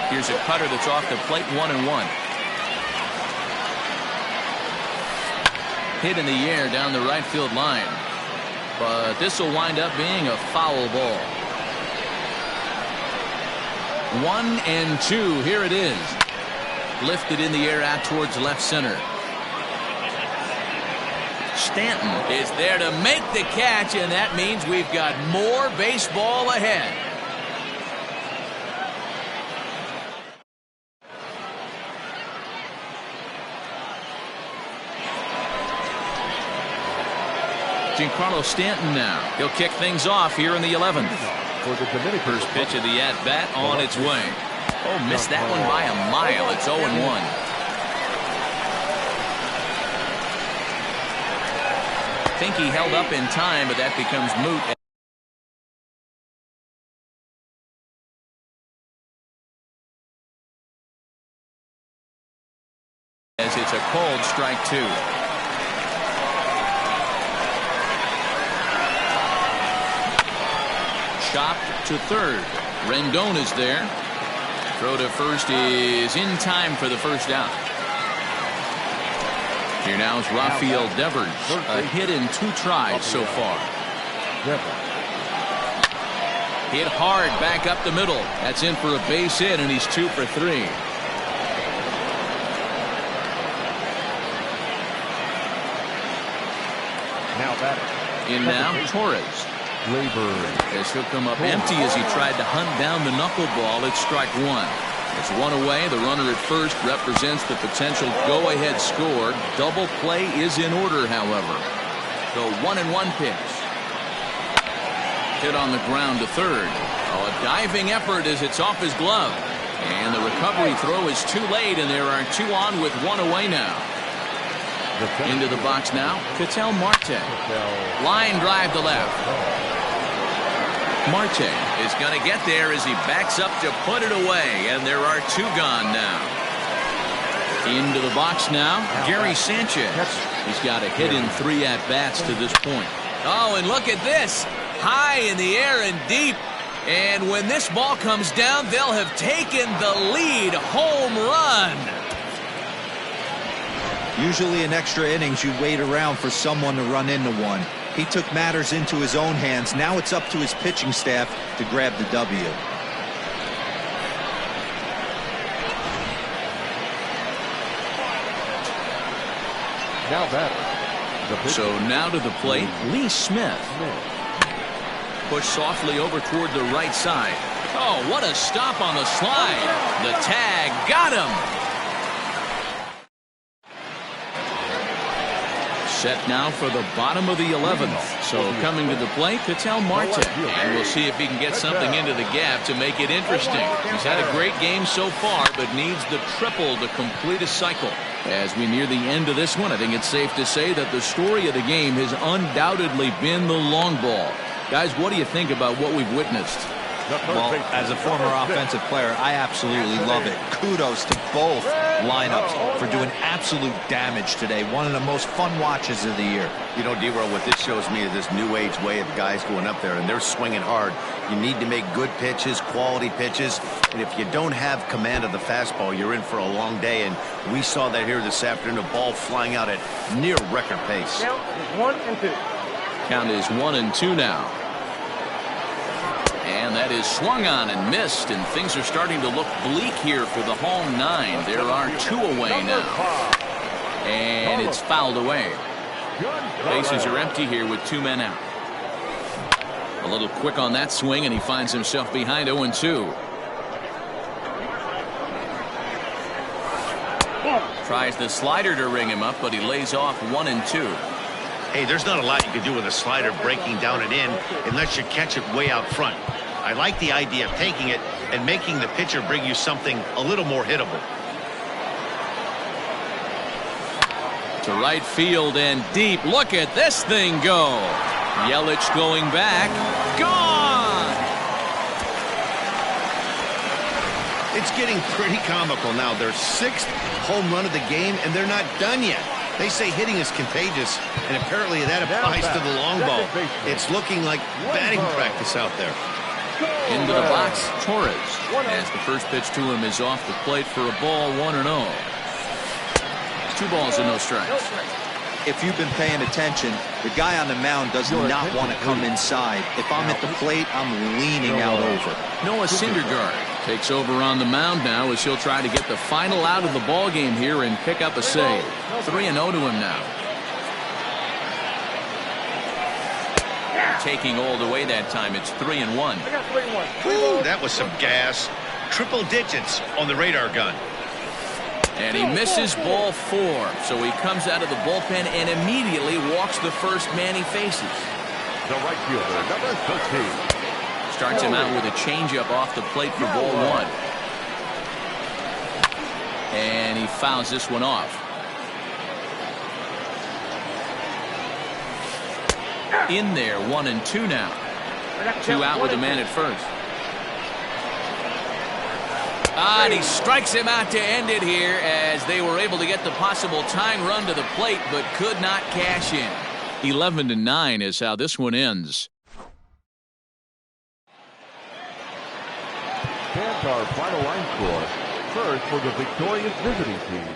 Here's a cutter that's off the plate, 1-1. Hit in the air down the right field line. But this will wind up being a foul ball. 1-2. Here it is. Lifted in the air out towards left center. Stanton is there to make the catch, and that means we've got more baseball ahead. Giancarlo Stanton now. He'll kick things off here in the 11th. First pitch of the at-bat on its way. Oh, missed that one by a mile. It's 0-1. I think he held up in time, but that becomes moot. As it's a cold strike 2. Chopped to third. Rendon is there. Throw to first is in time for the first out. Here now is Rafael Devers. A hit in 2 tries so far. Hit hard back up the middle. That's in for a base hit, and he's 2 for 3. Now batter. In now, Torres. As he'll come up empty as he tried to hunt down the knuckleball. It's strike one. It's one away. The runner at first represents the potential go-ahead score. Double play is in order, however. The 1-1 pitch. Hit on the ground to third. Oh, a diving effort as it's off his glove. And the recovery throw is too late, and there are 2 on with 1 away now. Into the box now, Ketel Marte. Line drive to left. Marte is going to get there as he backs up to put it away, and there are 2 gone now. Into the box now, Gary Sanchez. He's got a hit in 3 at-bats to this point. Oh, and look at this. High in the air and deep. And when this ball comes down, they'll have taken the lead. Home run. Usually in extra innings, you wait around for someone to run into one. He took matters into his own hands. Now it's up to his pitching staff to grab the W. Now batter. So now to the plate, Lee Smith. Pushed softly over toward the right side. Oh, what a stop on the slide. The tag got him. Set now for the bottom of the 11th. So coming to the plate, Ketel Marte. And we'll see if he can get something into the gap to make it interesting. He's had a great game so far, but needs the triple to complete a cycle. As we near the end of this one, I think it's safe to say that the story of the game has undoubtedly been the long ball. Guys, what do you think about what we've witnessed? Well, as a former offensive player, I absolutely love it. Kudos to both lineups for doing absolute damage today. One of the most fun watches of the year. You know, D-Roll, what this shows me is this new age way of guys going up there, and they're swinging hard. You need to make good pitches, quality pitches, and if you don't have command of the fastball, you're in for a long day, and we saw that here this afternoon, a ball flying out at near record pace. Count is 1 and 2. Count is 1 and 2 now. And that is swung on and missed, and things are starting to look bleak here for the home 9. There are 2 away now. And it's fouled away. Bases are empty here with 2 men out. A little quick on that swing, and he finds himself behind 0-2. Tries the slider to ring him up, but he lays off 1-2. Hey, there's not a lot you can do with a slider breaking down and in unless you catch it way out front. I like the idea of taking it and making the pitcher bring you something a little more hittable. To right field and deep. Look at this thing go. Yelich going back. Gone! It's getting pretty comical now. Their 6th home run of the game, and they're not done yet. They say hitting is contagious, and apparently that applies to the long ball. It's looking like batting practice out there. Into the box, Torres. As the first pitch to him is off the plate for a ball, 1-0. 2 balls and no strikes. If you've been paying attention, the guy on the mound does not want to come inside. If I'm at the plate, I'm leaning out over. Noah Syndergaard takes over on the mound now as he'll try to get the final out of the ball game here and pick up a save. 3-0 to him now. Taking all the way that time, it's 3-1. Ooh, that was some gas. Triple digits on the radar gun. And he misses ball 4. So he comes out of the bullpen and immediately walks the first man he faces. The right fielder, number 13. Starts him out with a changeup off the plate for ball 1. And he fouls this one off. In there, 1-2 now. 2 out with a man at first. And he strikes him out to end it here as they were able to get the possible tying run to the plate but could not cash in. 11-9 is how this one ends. Stands our final line score. First for the victorious visiting team.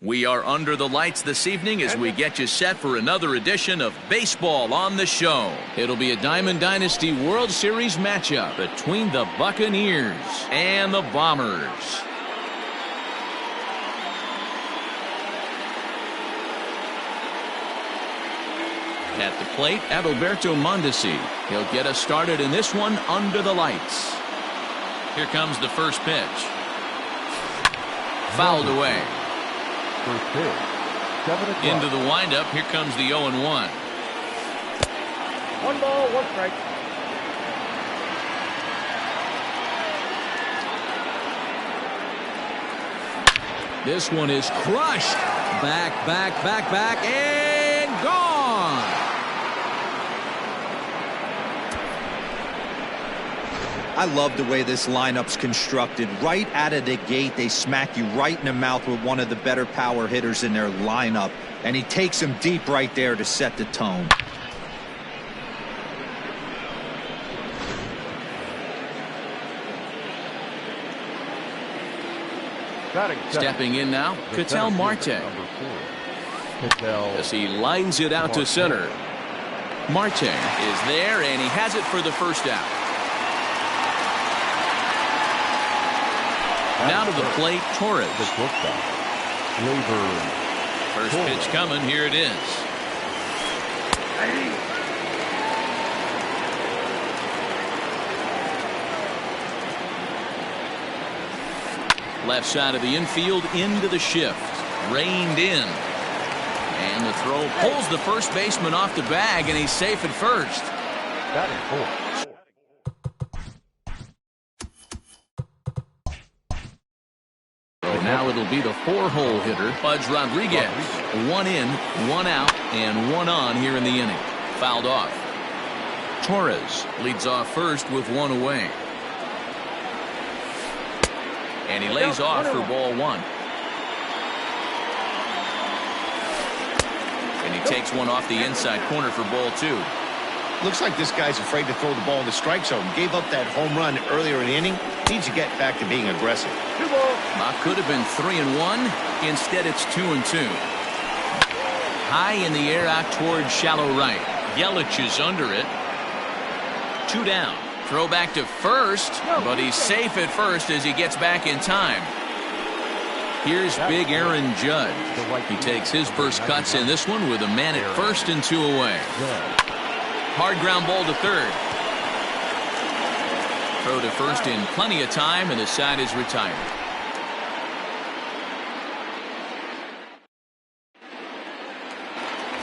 We are under the lights this evening as we get you set for another edition of Baseball on the Show. It'll be a Diamond Dynasty World Series matchup between the Buccaneers and the Bombers. At the plate, Adalberto Mondesi. He'll get us started in this one under the lights. Here comes the first pitch. Fouled away. First pitch. 7 o'clock. Into the windup. Here comes the 0-1. 1 ball, 1 strike. This one is crushed. Back, and gone. I love the way this lineup's constructed. Right out of the gate, they smack you right in the mouth with one of the better power hitters in their lineup. And he takes him deep right there to set the tone. Stepping in now, Ketel Marte. As he lines it out to center. Marte is there, and he has it for the first out. Now to the plate, Torres. First pitch coming. Here it is. Left side of the infield into the shift. Reined in. And the throw pulls the first baseman off the bag, and he's safe at first. Batting fourth. Now it'll be the 4-hole hitter, Pudge Rodriguez. 1 in, 1 out, and 1 on here in the inning. Fouled off. Torres leads off first with 1 away. And he lays off for ball 1. And he takes one off the inside corner for ball 2. Looks like this guy's afraid to throw the ball in the strike zone. Gave up that home run earlier in the inning. Needs to get back to being aggressive. Could have been 3-1. Instead, it's 2-2. High in the air out towards shallow right. Yelich is under it. 2 down. Throw back to first, but he's safe at first as he gets back in time. Here's big Aaron Judge. He takes his first cuts in this one with a man at first and 2 away. Hard ground ball to third. Throw to first in plenty of time, and the side is retired.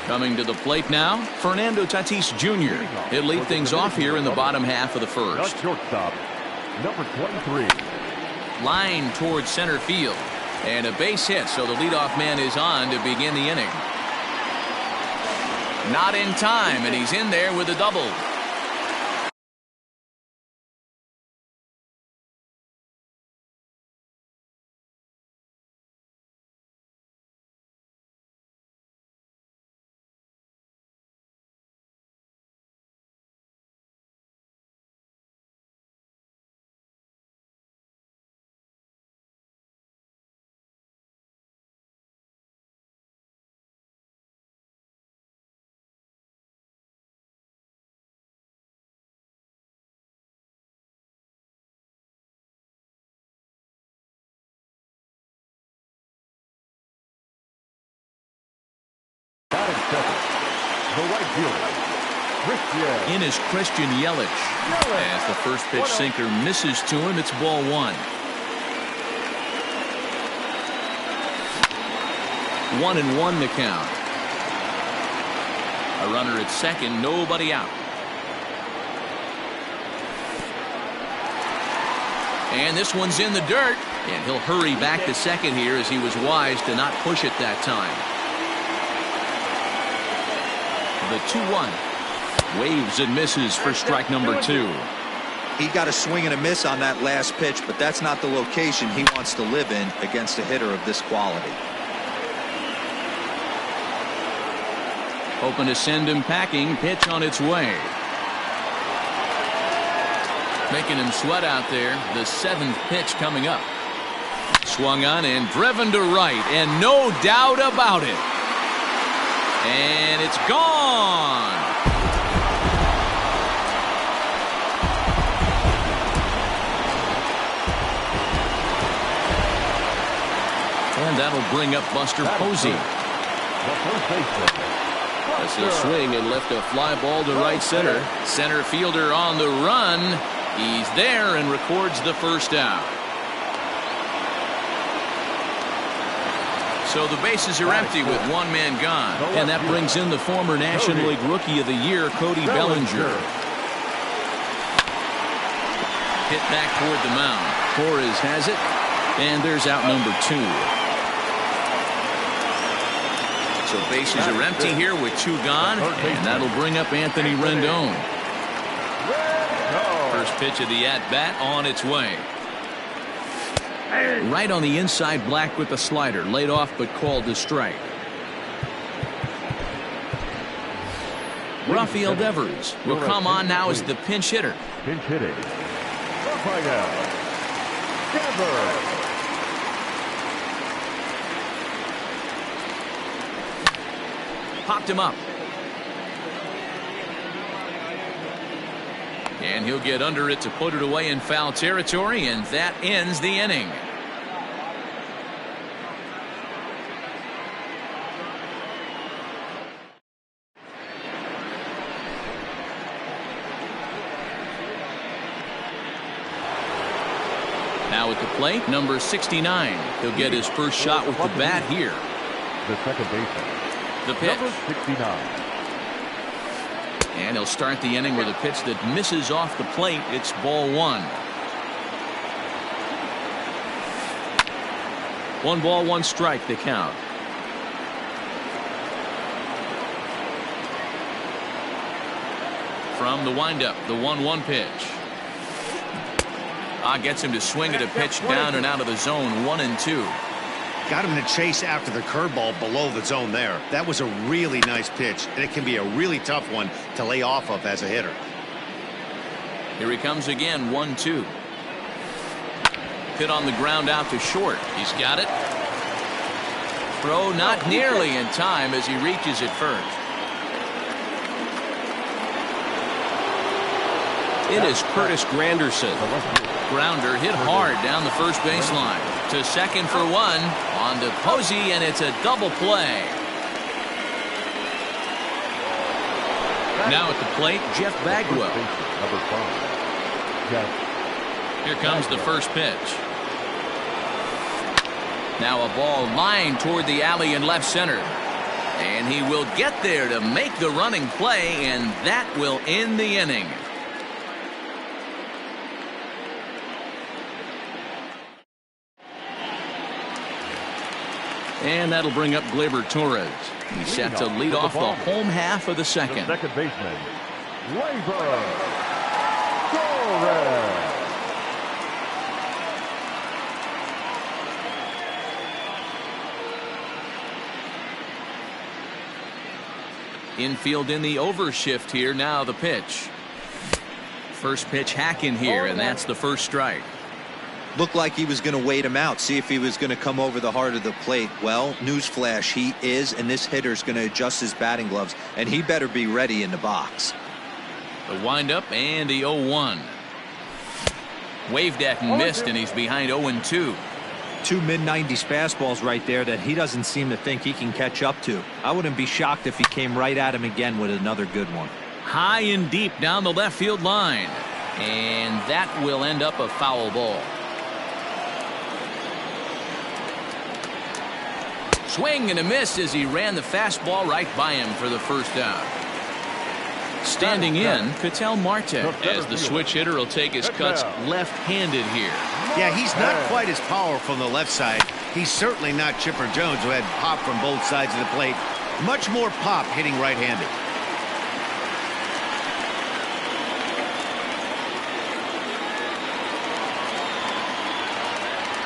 Coming to the plate now, Fernando Tatis Jr. He'll lead things off here in the bottom half of the first. Shortstop, number 23. Line towards center field. And a base hit, so the leadoff man is on to begin the inning. Not in time, and he's in there with a double. The right fielder, in is Christian Yelich. As the first pitch sinker misses to him, it's ball 1. 1-1 the count. A runner at second, nobody out. And this one's in the dirt, and he'll hurry back to second here as he was wise to not push it that time. The 2-1. Waves and misses for strike number 2. He got a swing and a miss on that last pitch, but that's not the location he wants to live in against a hitter of this quality. Hoping to send him packing. Pitch on its way. Making him sweat out there. The 7th pitch coming up. swung on and driven to right, and no doubt about it. And it's gone. And that'll bring up Buster Posey. As he'll swing and lift a fly ball to right center. Center fielder on the run. He's there and records the first out. So the bases are empty with one man gone. And that brings in the former National League Rookie of the Year, Cody Bellinger. Hit back toward the mound. Torres has it. And there's out number 2. So bases are empty here with 2 gone. And that'll bring up Anthony Rendon. First pitch of the at-bat on its way. Right on the inside, Black with the slider. Laid off but called to strike. Rafael Devers will come on now as the pinch hitter. Pinch hitting. Rafael Devers. Popped him up. And he'll get under it to put it away in foul territory, and that ends the inning. Now at the plate, number 69. He'll get his first shot with the bat here. The second baseman. The pitch. Number 69. And he'll start the inning with a pitch that misses off the plate. It's ball 1. 1 ball, 1 strike to count. From the windup, the 1-1 pitch. Gets him to swing at a pitch down and out of the zone. 1-2. Got him to chase after the curveball below the zone there. That was a really nice pitch, and it can be a really tough one to lay off of as a hitter. Here he comes again. 1-2. Hit on the ground out to short. He's got it. Throw not nearly in time as he reaches it first. It is Curtis Granderson. Grounder hit hard down the first baseline. To second for 1. On to Posey, and it's a double play. Now at the plate, Jeff Bagwell. Number 5. Here comes the first pitch. Now a ball lined toward the alley in left center. And he will get there to make the running play, and that will end the inning. And that'll bring up Gleyber Torres. He's set to lead off the home half of the second. The second baseman, Gleyber Torres. Infield in the overshift here. Now the pitch. First pitch hacking here, and that's the first strike. Looked like he was going to wait him out, see if he was going to come over the heart of the plate. Well, newsflash, he is, and this hitter's going to adjust his batting gloves, and he better be ready in the box. The windup and the 0-1. Waved at and missed, and he's behind 0-2. 2 mid-90s fastballs right there that he doesn't seem to think he can catch up to. I wouldn't be shocked if he came right at him again with another good one. High and deep down the left field line, and that will end up a foul ball. Swing and a miss as he ran the fastball right by him for the first out. Standing in, Ketel Marte, as the switch hitter will take his cuts left-handed here. Yeah, he's not quite as powerful on the left side. He's certainly not Chipper Jones, who had pop from both sides of the plate. Much more pop hitting right-handed.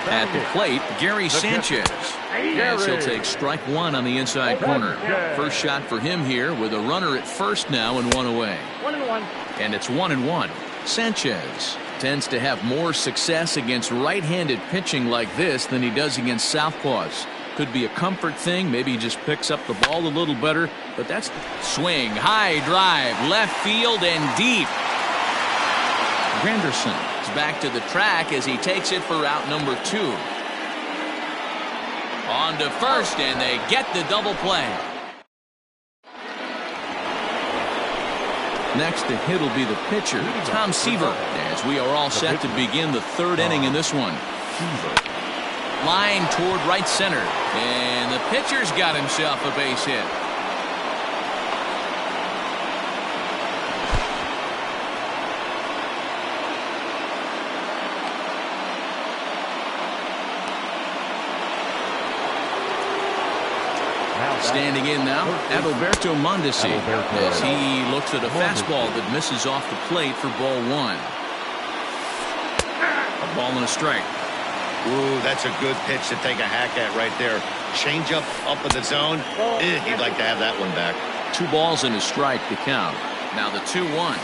At the plate, Gary Sanchez. As he'll take strike 1 on the inside corner. First shot for him here with a runner at first now and 1 away. 1-1. And it's 1-1. Sanchez. tends to have more success against right-handed pitching like this than he does against southpaws. Could be a comfort thing. Maybe he just picks up the ball a little better. But that's swing, high drive, left field and deep. Granderson is back to the track as he takes it for out number 2. On to first, and they get the double play. Next to hit will be the pitcher, Tom Seaver, as we are all set to begin the 3rd inning in this one. Line toward right center, and the pitcher's got himself a base hit. Standing in now, Adalberto Mondesi, as he looks at a fastball that misses off the plate for ball 1. A ball and a strike. Ooh, that's a good pitch to take a hack at right there. Change up in the zone. He'd like to have that one back. 2 balls and a strike to count. Now the 2-1.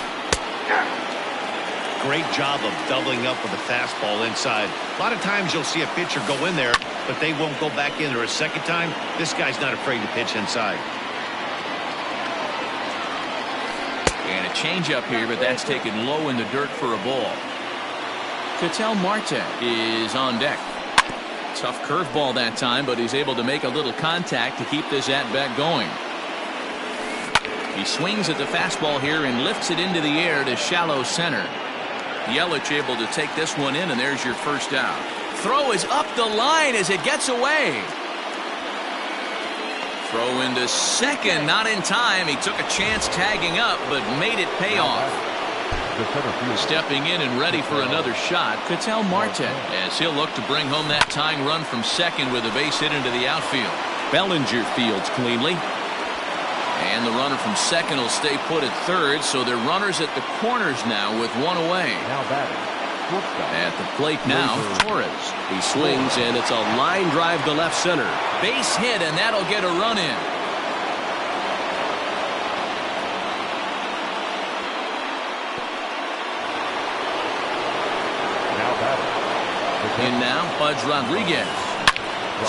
Great job of doubling up with a fastball inside. A lot of times you'll see a pitcher go in there, but they won't go back in there a second time. This guy's not afraid to pitch inside. And a changeup here, but that's taken low in the dirt for a ball. Ketel Marte is on deck. Tough curveball that time, but he's able to make a little contact to keep this at-bat going. He swings at the fastball here and lifts it into the air to shallow center. Yelich able to take this one in, and there's your first out. Throw is up the line as it gets away. Throw into second, not in time. He took a chance tagging up, but made it pay off. Stepping in and ready for another shot, Ketel Marte, as he'll look to bring home that tying run from second with a base hit into the outfield. Bellinger fields cleanly. And the runner from second will stay put at third, so they're runners at the corners now with 1 away. At the plate now, Torres. He swings, and it's a line drive to left center. Base hit, and that'll get a run in. In now, Pudge Rodriguez.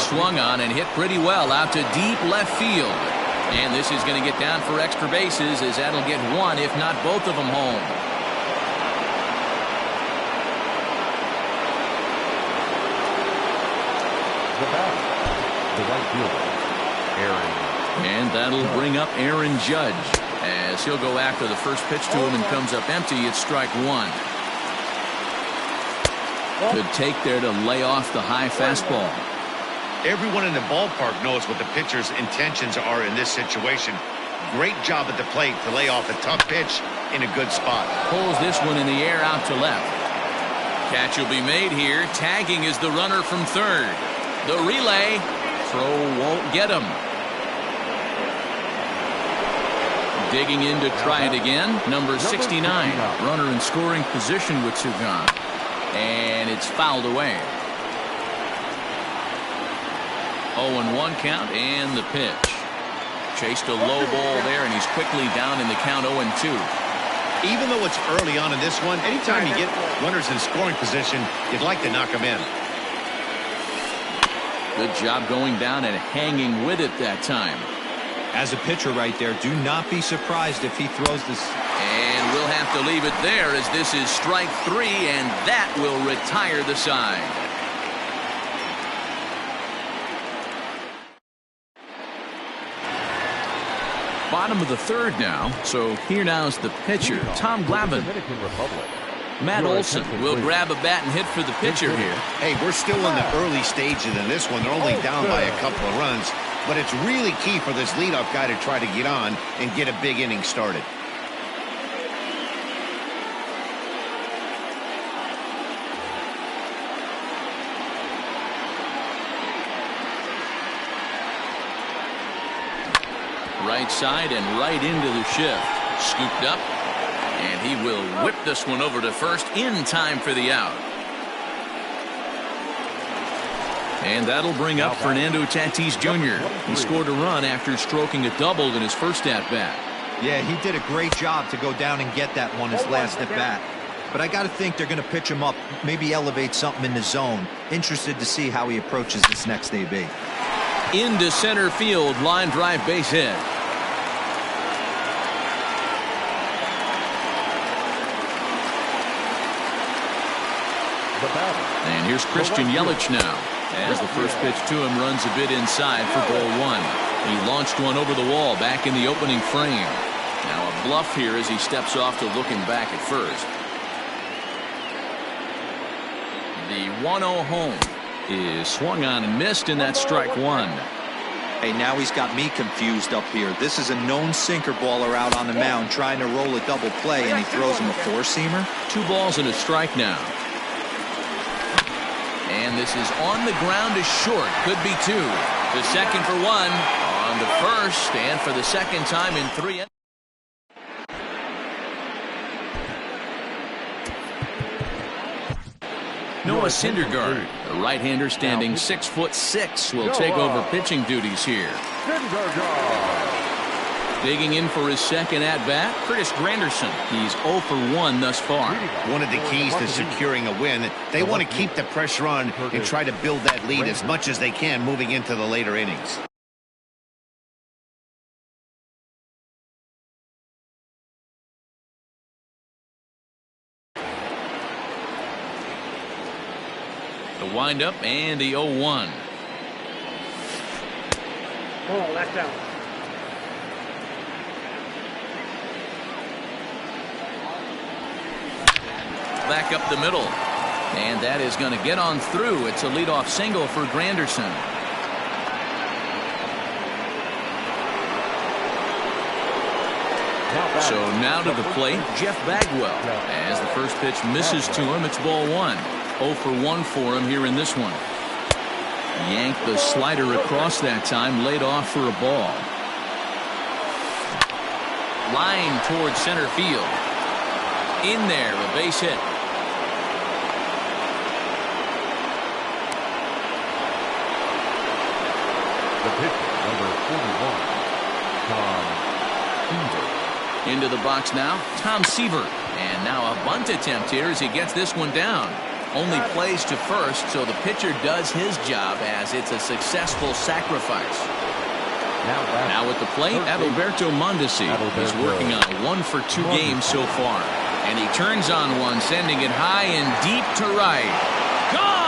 Swung on and hit pretty well out to deep left field. And this is going to get down for extra bases, as that'll get 1, if not both of them, home. The right fielder, Aaron. And that'll bring up Aaron Judge, as he'll go after the first pitch to him and comes up empty. It's strike 1. Good take there to lay off the high fastball. Everyone in the ballpark knows what the pitcher's intentions are in this situation. Great job at the plate to lay off a tough pitch in a good spot. Pulls this one in the air out to left. Catch will be made here. Tagging is the runner from third. The relay. Throw won't get him. Digging in to try it again. Number 69. Runner in scoring position with 2 gone. And it's fouled away. 0-1 count, and the pitch. Chased a low ball there, and he's quickly down in the count 0-2. Even though it's early on in this one, anytime you get runners in scoring position, you'd like to knock them in. Good job going down and hanging with it that time. As a pitcher right there, do not be surprised if he throws this. And we'll have to leave it there, as this is strike 3, and that will retire the side. Bottom of the 3rd now, so here now is the pitcher, Tom Glavine. Matt Olson will grab a bat and hit for the pitcher here. Hey, we're still in the early stages in this one. They're only down by a couple of runs, but it's really key for this leadoff guy to try to get on and get a big inning started. Right side and right into the shift. Scooped up, and he will whip this one over to first in time for the out. And that'll bring up Fernando Tatis Jr. He scored a run after stroking a double in his first at-bat. Yeah, he did a great job to go down and get that one his last at-bat. but I got to think they're going to pitch him up, maybe elevate something in the zone. Interested to see how he approaches this next AB. Into center field, line drive base hit. And here's Christian Yelich now, as the first pitch to him runs a bit inside for ball one. He launched one over the wall back in the opening frame. Now a bluff here as he steps off to looking back at first. The 1-0 home is swung on and missed, and that's strike one. Hey, now he's got me confused up here. This is a known sinker baller out on the mound trying to roll a double play, and he throws him a four-seamer. 2 balls and a strike now. And this is on the ground is short. Could be 2. The second for 1. On to first, and for the second time in 3. Noah Syndergaard, the right-hander standing 6'6", will take over pitching duties here. Digging in for his second at-bat, Curtis Granderson. He's 0 for 1 thus far. One of the keys to securing a win, they want to keep the pressure on and try to build that lead as much as they can moving into the later innings. The windup and the 0-1. Oh, that's out. Back up the middle. And that is going to get on through. It's a leadoff single for Granderson. So now to the plate, Jeff Bagwell. As the first pitch misses to him, it's ball 1. 0 for 1 for him here in this one. Yanked the slider across that time, laid off for a ball. Line towards center field. In there, a base hit. The pitcher, number 41, Tom Seaver. Into the box now, Tom Seaver. And now a bunt attempt here as he gets this one down. Only plays to first, so the pitcher does his job as it's a successful sacrifice. Now at the plate, Adalberto Mondesi. He's working on a 1 for 2 game so far. And he turns on one, sending it high and deep to right. Gone!